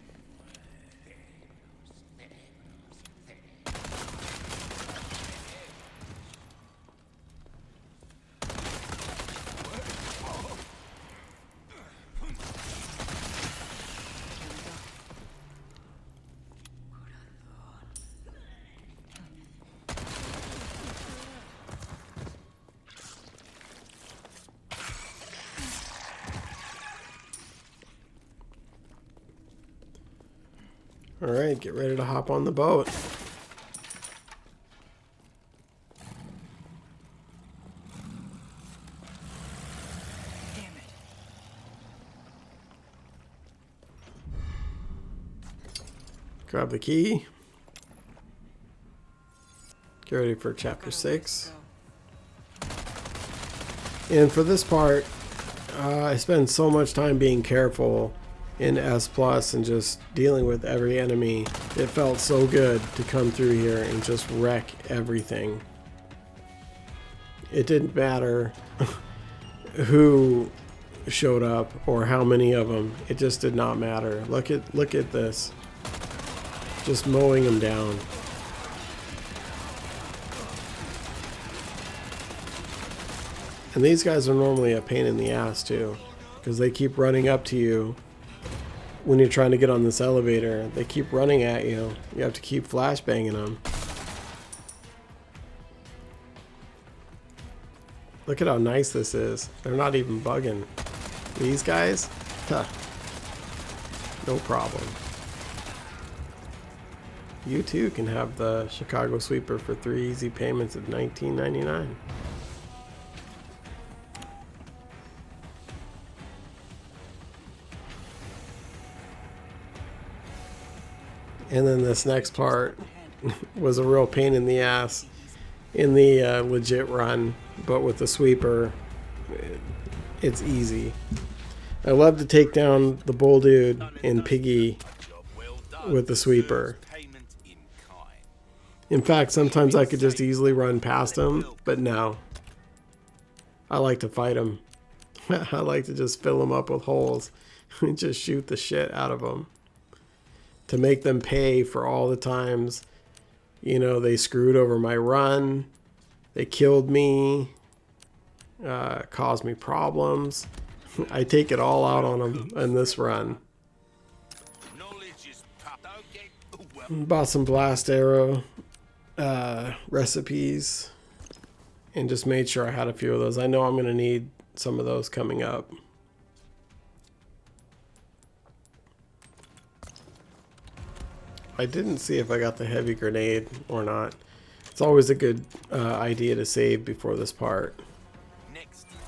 All right, get ready to hop on the boat. Damn it. Grab the key. Get ready for chapter Got a ways 6. to go. And for this part, I spend so much time being careful in S Plus and just dealing with every enemy. It felt so good to come through here and just wreck everything. It didn't matter who showed up or how many of them. It just did not matter. Look at this. Just mowing them down. And these guys are normally a pain in the ass too, because they keep running up to you when you're trying to get on this elevator. They keep running at you. You have to keep flashbanging them. Look at how nice this is. They're not even bugging. These guys? Huh. No problem. You too can have the Chicago Sweeper for 3 easy payments of $19.99. And then this next part was a real pain in the ass in the legit run, but with the sweeper, it's easy. I love to take down the bull dude in Piggy with the sweeper. In fact, sometimes I could just easily run past him, but no. I like to fight him. I like to just fill him up with holes and just shoot the shit out of them, to make them pay for all the times, you know, they screwed over my run, they killed me, caused me problems. I take it all out on them in this run. Bought some blast arrow recipes and just made sure I had a few of those. I know I'm going to need some of those coming up. I didn't see if I got the heavy grenade or not. It's always a good idea to save before this part. Next time,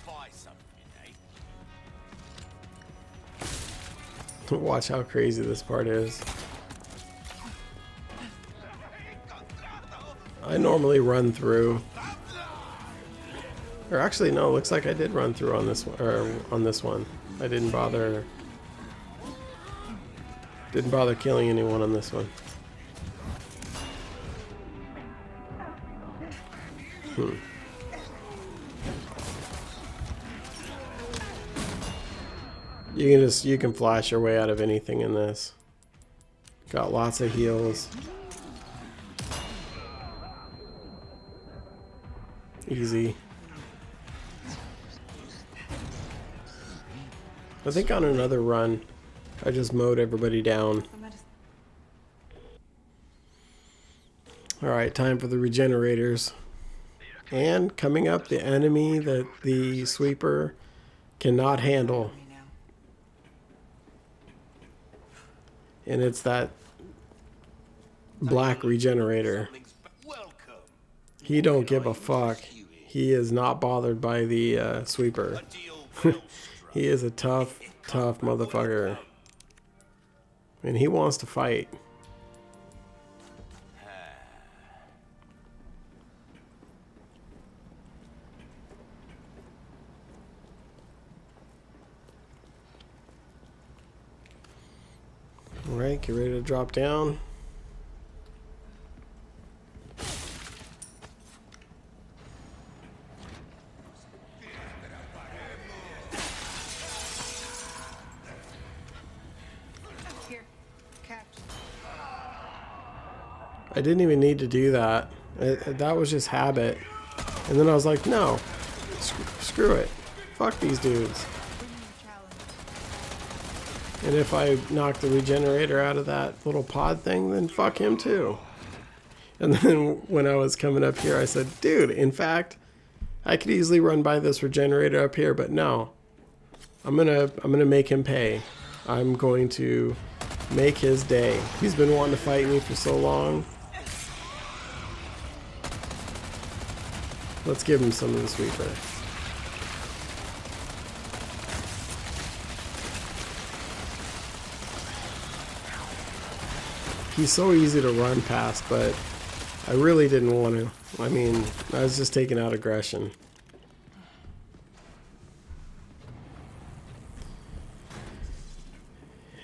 buy something, eh? Watch how crazy this part is. I normally run through. Or actually, no, looks like I did run through on this one. Or on this one, I didn't bother. Didn't bother killing anyone on this one. You can flash your way out of anything in this. Got lots of heals. I think on another run, I just mowed everybody down. Alright, time for the regenerators. And coming up, the enemy that the sweeper cannot handle. Me now. And it's that black regenerator. Welcome. He don't give a fuck. He is not bothered by the sweeper. A deal well struck. He is a tough motherfucker. And he wants to fight. Alright, get ready to drop down. Here, catch. I didn't even need to do that. That was just habit. And then I was like, no, screw it. Fuck these dudes. Bring me a challenge. And if I knock the regenerator out of that little pod thing, then fuck him too. And then when I was coming up here, I said, dude, in fact, I could easily run by this regenerator up here, but no. I'm gonna make him pay. I'm going to make his day. He's been wanting to fight me for so long. Let's give him some of the sweeper. He's so easy to run past, but I really didn't want to. I mean, I was just taking out aggression.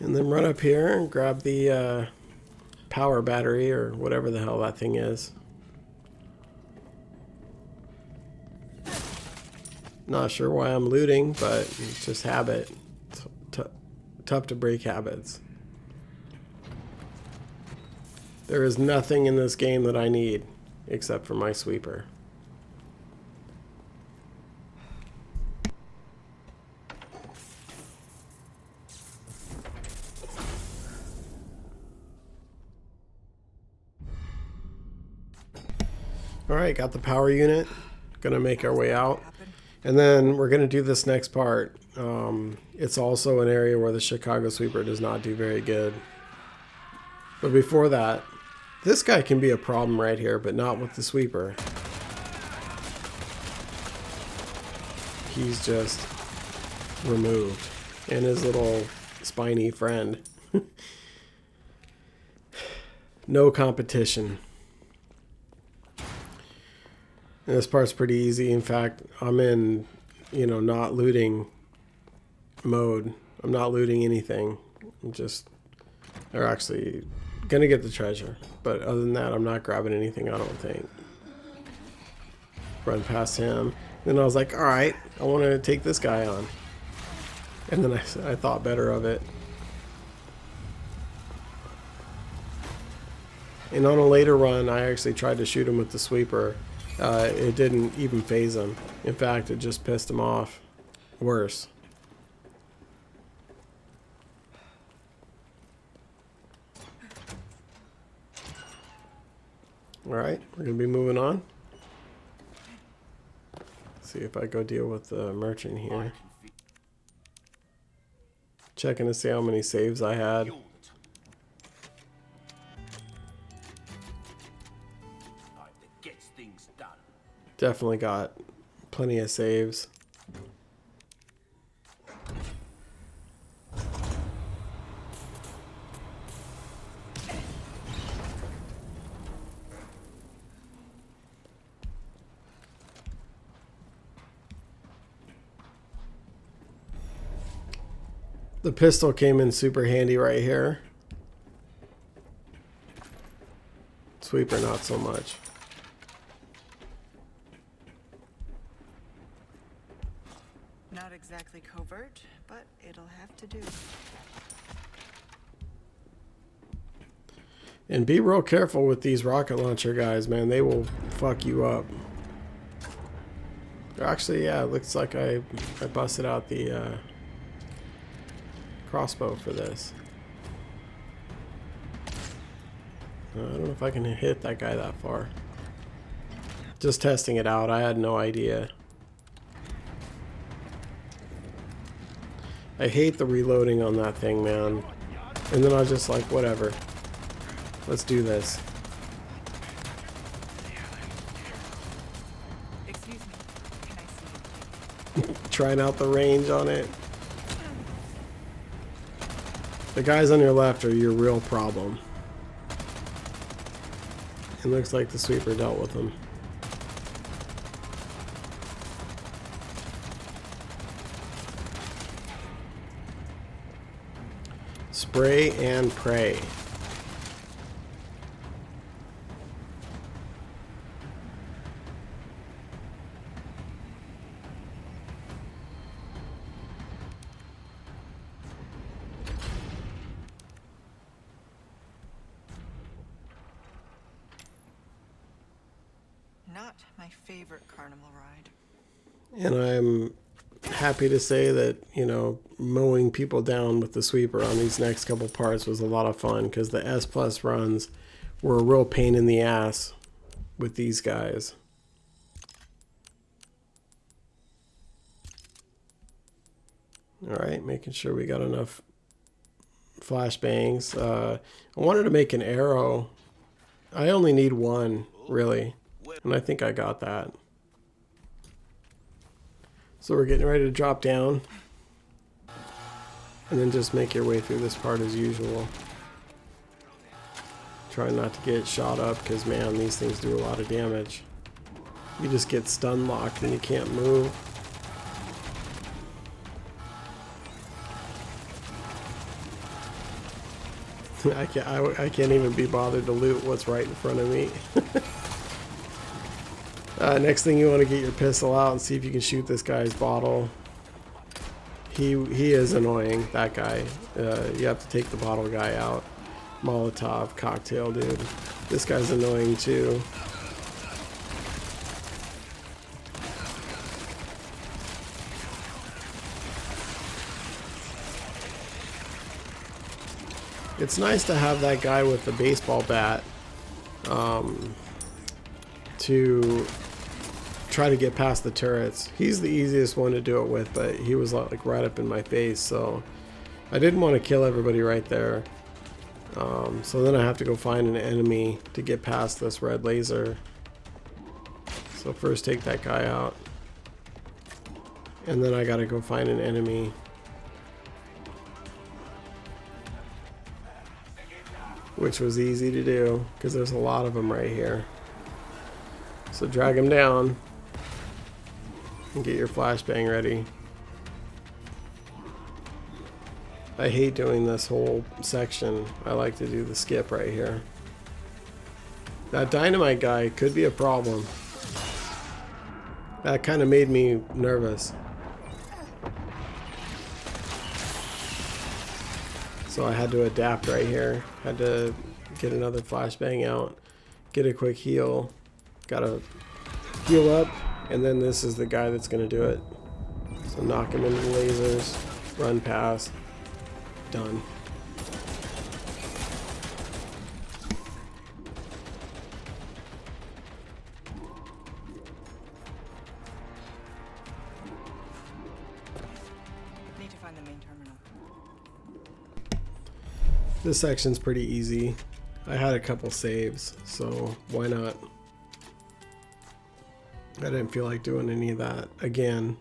And then run up here and grab the power battery or whatever the hell that thing is. Not sure why I'm looting, but it's just habit. It's tough to break habits. There is nothing in this game that I need except for my sweeper. Alright, got the power unit. Gonna make our way out. And then we're gonna do this next part. It's also an area where the Chicago Sweeper does not do very good. But before that, this guy can be a problem right here, but not with the sweeper. He's just removed. And his little spiny friend. No competition. And this part's pretty easy. In fact, I'm in, not looting mode. I'm not looting anything. I'm just, or actually, gonna get the treasure. But other than that, I'm not grabbing anything, I don't think. Run past him. Then I was like, alright, I want to take this guy on. And then I thought better of it. And on a later run, I actually tried to shoot him with the sweeper. It didn't even phase him. In fact, it just pissed him off. Worse. Alright, we're going to be moving on. See if I go deal with the merchant here. Checking to see how many saves I had. Gets things done. Definitely got plenty of saves. The pistol came in super handy right here. Sweeper not so much. Not exactly covert, but it'll have to do. And be real careful with these rocket launcher guys, man. They will fuck you up. Actually, yeah, it looks like I busted out the crossbow for this. I don't know if I can hit that guy that far. Just testing it out. I had no idea. I hate the reloading on that thing, man. And then I was just like, whatever. Let's do this. Excuse me. Can I see you? Trying out the range on it. The guys on your left are your real problem. It looks like the sweeper dealt with them. Spray and pray. Not my favorite carnival ride. And I'm happy to say that, you know, mowing people down with the sweeper on these next couple parts was a lot of fun, because the S plus runs were a real pain in the ass with these guys. Alright, making sure we got enough flashbangs. I wanted to make an arrow. I only need one, really. And I think I got that. So we're getting ready to drop down. And then just make your way through this part as usual. Try not to get shot up, because man, these things do a lot of damage. You just get stun locked and you can't move. I can't even be bothered to loot what's right in front of me. Next thing, you want to get your pistol out and see if you can shoot this guy's bottle. He is annoying, that guy. You have to take the bottle guy out. Molotov cocktail, dude. This guy's annoying too. It's nice to have that guy with the baseball bat to try to get past the turrets. He's the easiest one to do it with, but he was like right up in my face, so I didn't want to kill everybody right there. So then I have to go find an enemy to get past this red laser. So first take that guy out, and then I gotta go find an enemy. Which was easy to do, because there's a lot of them right here. So drag him down and get your flashbang ready. I hate doing this whole section. I like to do the skip right here. That dynamite guy could be a problem. That kind of made me nervous. So I had to adapt right here. Had to get another flashbang out, get a quick heal. Gotta heal up, and then this is the guy that's gonna do it. So knock him into the lasers, run past, done. Need to find the main terminal. This section's pretty easy. I had a couple saves, so why not? I didn't feel like doing any of that again.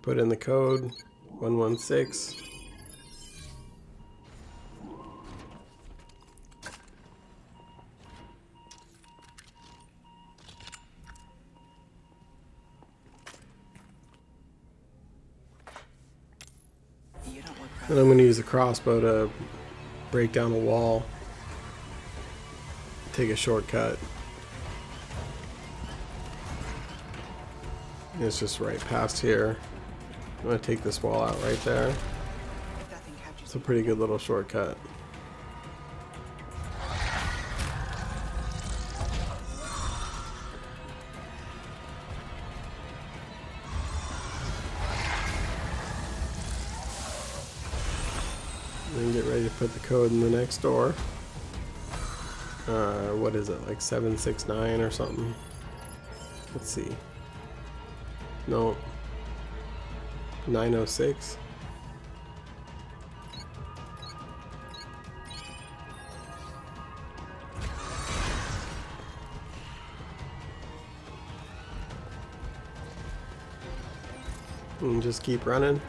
Put in the code 116. And I'm going to use a crossbow to break down a wall. Take a shortcut. And it's just right past here. I'm going to take this wall out right there. It's a pretty good little shortcut. ready to put the code in the next door. What is it, like 769 or something? Let's see. No. 906. And just keep running.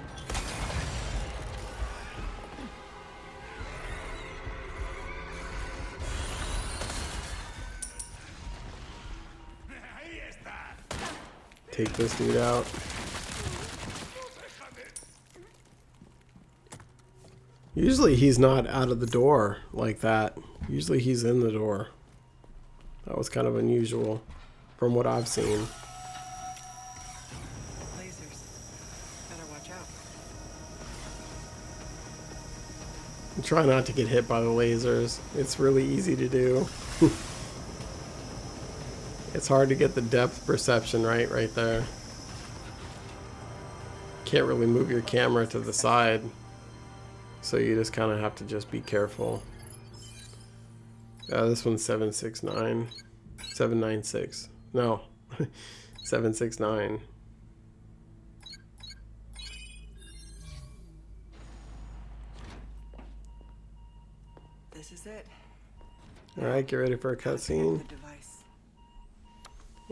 Take this dude out. Usually he's not out of the door like that. Usually he's in the door. That was kind of unusual from what I've seen. Lasers. Better watch out. Try not to get hit by the lasers. It's really easy to do. It's hard to get the depth perception right there. Can't really move your camera to the side. So you just kind of have to just be careful. This one's 769. 796. No. 769. This is it. Alright, get ready for a Connect cutscene. the device.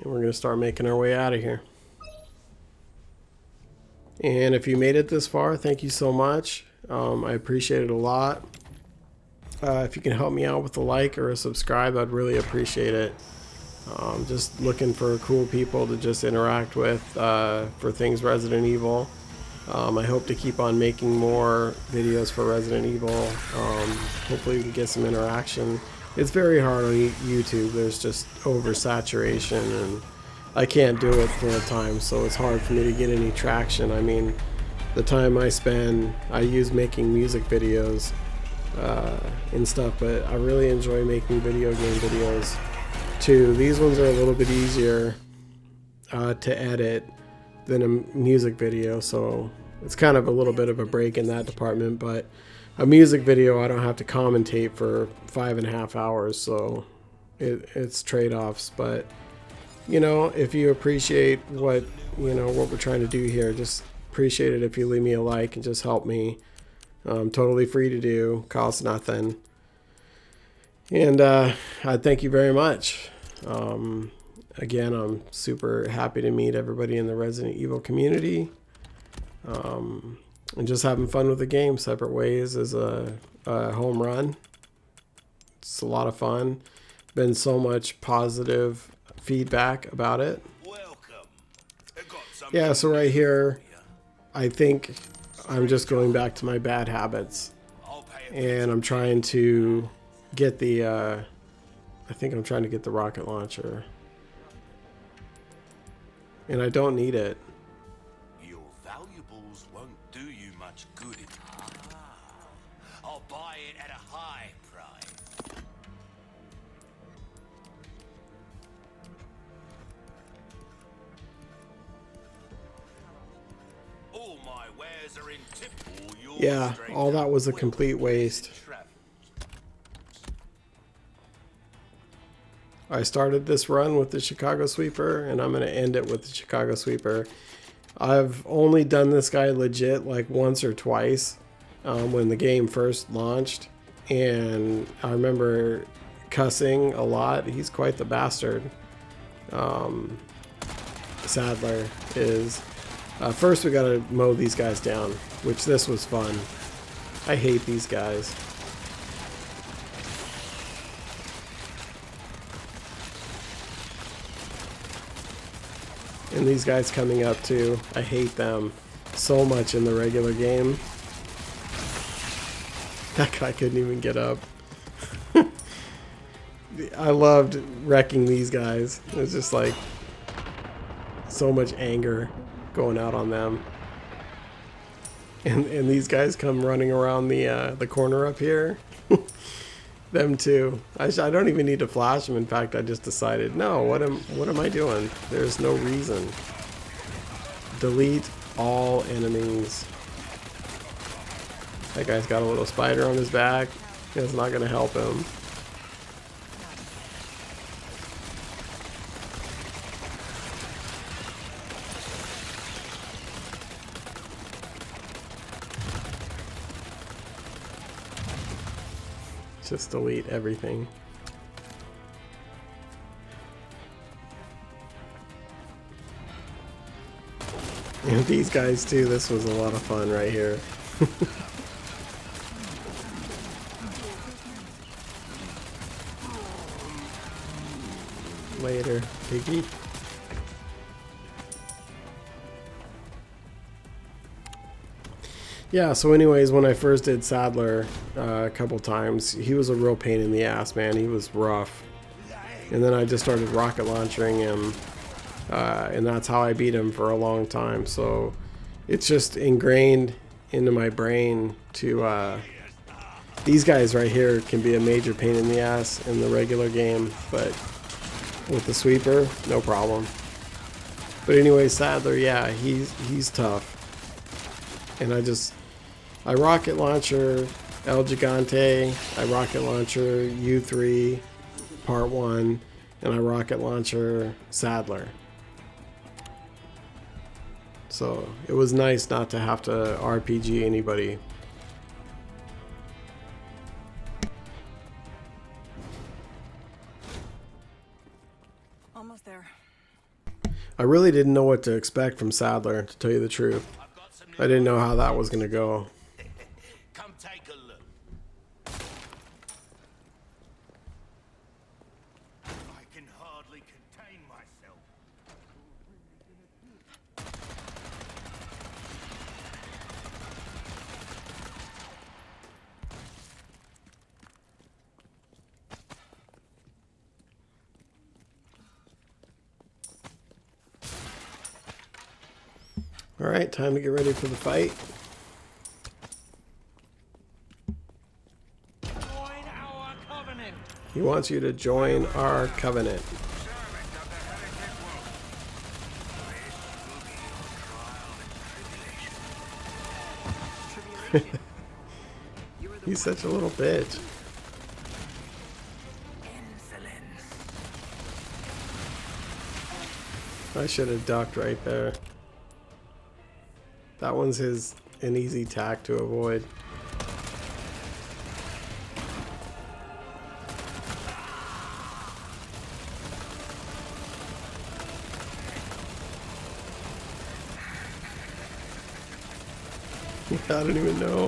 And we're going to start making our way out of here. And if you made it this far, thank you so much. I appreciate it a lot. If you can help me out with a like or a subscribe, I'd really appreciate it. Just looking for cool people to just interact with for things Resident Evil. I hope to keep on making more videos for Resident Evil. Hopefully we can get some interaction. It's very hard on YouTube. There's just oversaturation and I can't do it full time, so it's hard for me to get any traction. I mean, the time I use making music videos and stuff, but I really enjoy making video game videos too. These ones are a little bit easier to edit than a music video, so it's kind of a little bit of a break in that department. But a music video, I don't have to commentate for 5.5 hours, so it's trade-offs. But you know, if you appreciate what we're trying to do here, just appreciate it if you leave me a like and just help me. Totally free to do, costs nothing. And I thank you very much. Again, I'm super happy to meet everybody in the Resident Evil community. And just having fun with the game. Separate Ways is a home run. It's a lot of fun. Been so much positive feedback about it. Yeah, so right here, I think I'm just going back to my bad habits. And I'm trying to get the, I think I'm trying to get the rocket launcher. And I don't need it. Your valuables won't do you much good. I'll buy it at a high price. All my wares are in tip. Yeah, all that was a complete waste. I started this run with the Chicago Sweeper, and I'm going to end it with the Chicago Sweeper. I've only done this guy legit like once or twice when the game first launched, and I remember cussing a lot. He's quite the bastard. Sadler is. First we got to mow these guys down, which this was fun. I hate these guys. And these guys coming up too. I hate them so much in the regular game. That guy couldn't even get up. I loved wrecking these guys. It was just like so much anger going out on them. And these guys come running around the corner up here. Them too. I don't even need to flash them. In fact, I just decided, no, what am I doing? There's no reason. Delete all enemies. That guy's got a little spider on his back. It's not going to help him. Just delete everything. And these guys too, this was a lot of fun right here. Later, piggy. Yeah, so anyways, when I first did Sadler a couple times, he was a real pain in the ass, man. He was rough. And then I just started rocket launching him, and that's how I beat him for a long time. So it's just ingrained into my brain to... these guys right here can be a major pain in the ass in the regular game, but with the sweeper, no problem. But anyway, Sadler, yeah, he's tough. And I rocket launcher El Gigante, I rocket launcher U3 Part 1, and I rocket launcher Sadler. So it was nice not to have to RPG anybody. Almost there. I really didn't know what to expect from Sadler, to tell you the truth. I didn't know how that was going to go. Come take a look. I can hardly contain myself. Alright, time to get ready for the fight. Join our covenant. He wants you to join our covenant. He's such a little bitch. I should have ducked right there. That one's an easy tack to avoid. I don't even know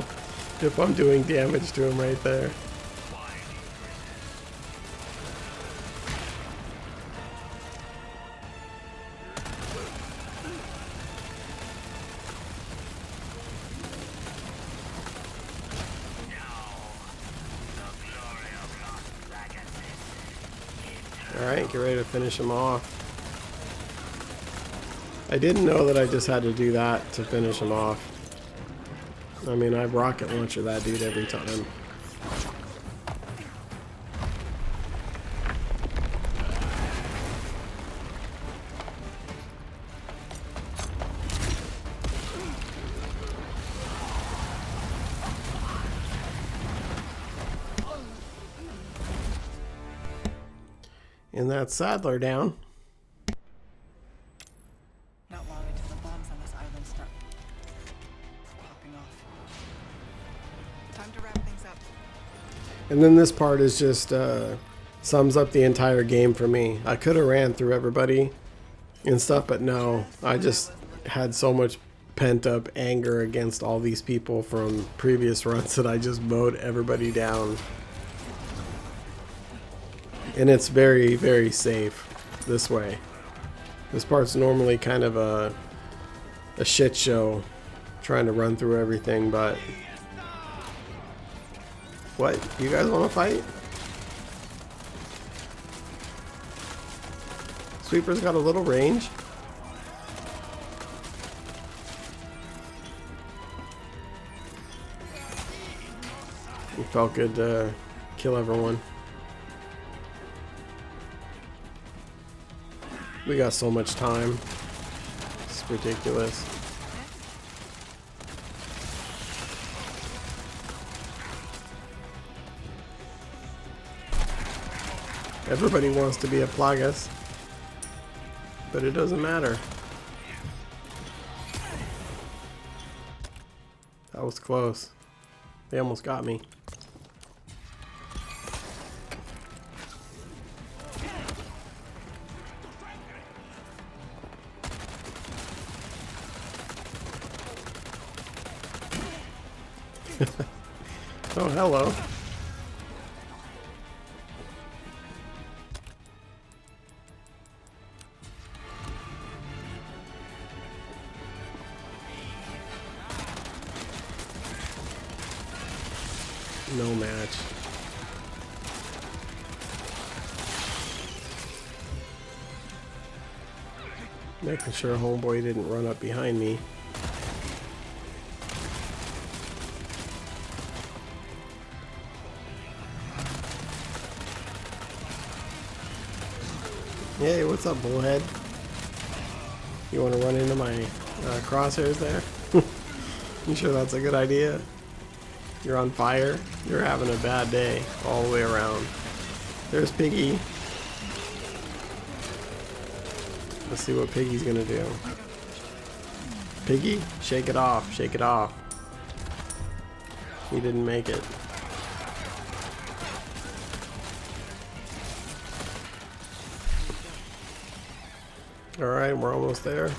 if I'm doing damage to him right there. Alright, get ready to finish him off. I didn't know that I just had to do that to finish him off. I mean, I rocket launcher that dude every time. And that's Sadler down. Not long until the bombs on this island start popping off. Time to wrap things up. And then this part is just sums up the entire game for me. I could have ran through everybody and stuff, but no. I just had so much pent up anger against all these people from previous runs that I just mowed everybody down. And it's very, very safe this way. This part's normally kind of a shit show trying to run through everything, but... What? You guys want to fight? Sweeper's got a little range. It felt good to kill everyone. We got so much time. It's ridiculous. Everybody wants to be a Plagas, but it doesn't matter. That was close. They almost got me. Oh, hello. No match. Making sure homeboy didn't run up behind me. Hey, what's up, bullhead? You want to run into my crosshairs there? You sure that's a good idea? You're on fire? You're having a bad day all the way around. There's Piggy. Let's see what Piggy's gonna do. Piggy, shake it off, shake it off. He didn't make it. Alright, we're almost there.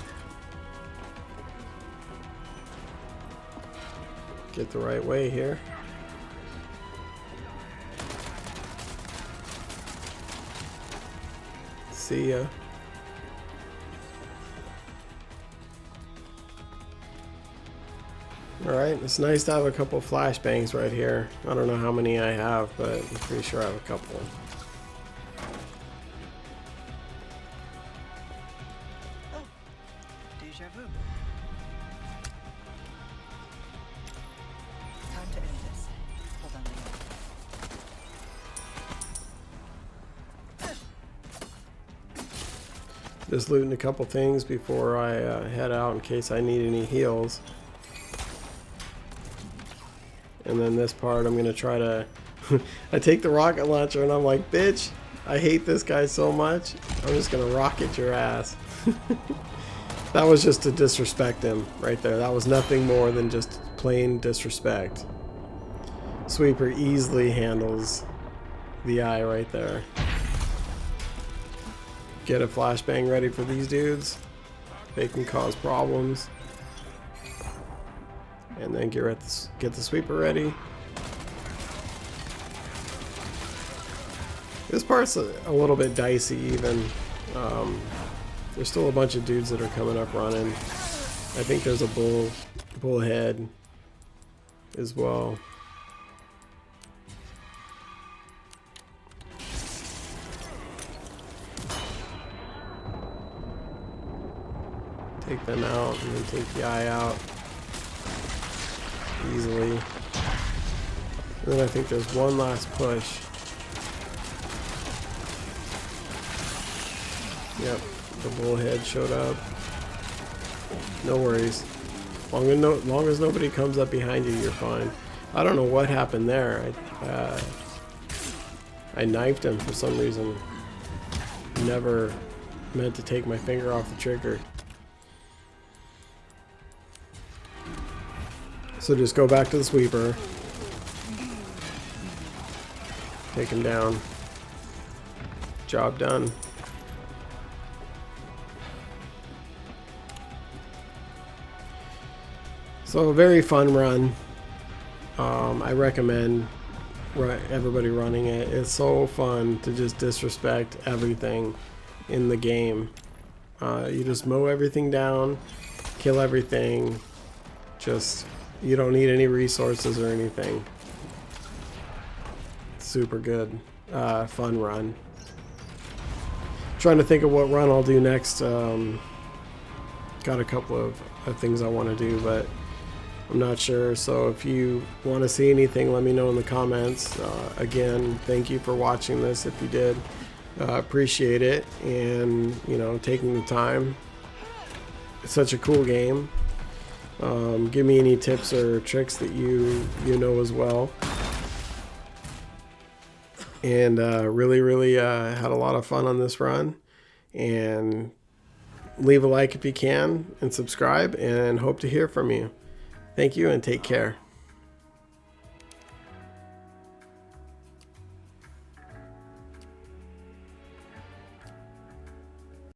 Get the right way here. See ya. Alright, it's nice to have a couple flashbangs right here. I don't know how many I have, but I'm pretty sure I have a couple. Oh, deja vu. Time to end this. Hold on, Leon. Just looting a couple things before I head out in case I need any heals. And then this part I'm gonna try to I take the rocket launcher and I'm like, bitch, I hate this guy so much, I'm just gonna rocket your ass. That was just to disrespect him right there. That was nothing more than just plain disrespect. Sweeper easily handles the eye right there. Get a flashbang ready for these dudes. They can cause problems. And then get the sweeper ready. This part's a little bit dicey even. There's still a bunch of dudes that are coming up running. I think there's a bullhead as well. Take them out and then take the eye out easily. And then I think there's one last push. Yep, the bullhead showed up. No worries. Long as nobody comes up behind you, you're fine. I don't know what happened there. I knifed him for some reason. Never meant to take my finger off the trigger. So just go back to the sweeper. Take him down. Job done. So a very fun run. I recommend everybody running it. It's so fun to just disrespect everything in the game. You just mow everything down, kill everything. You don't need any resources or anything. Super good. Fun run. Trying to think of what run I'll do next. Got a couple of things I want to do, but I'm not sure. So if you want to see anything, let me know in the comments. Again, thank you for watching this if you did. Appreciate it, and taking the time. It's such a cool game. Give me any tips or tricks that you know as well. and really had a lot of fun on this run. And leave a like if you can, and subscribe, and hope to hear from you. Thank you, and take care.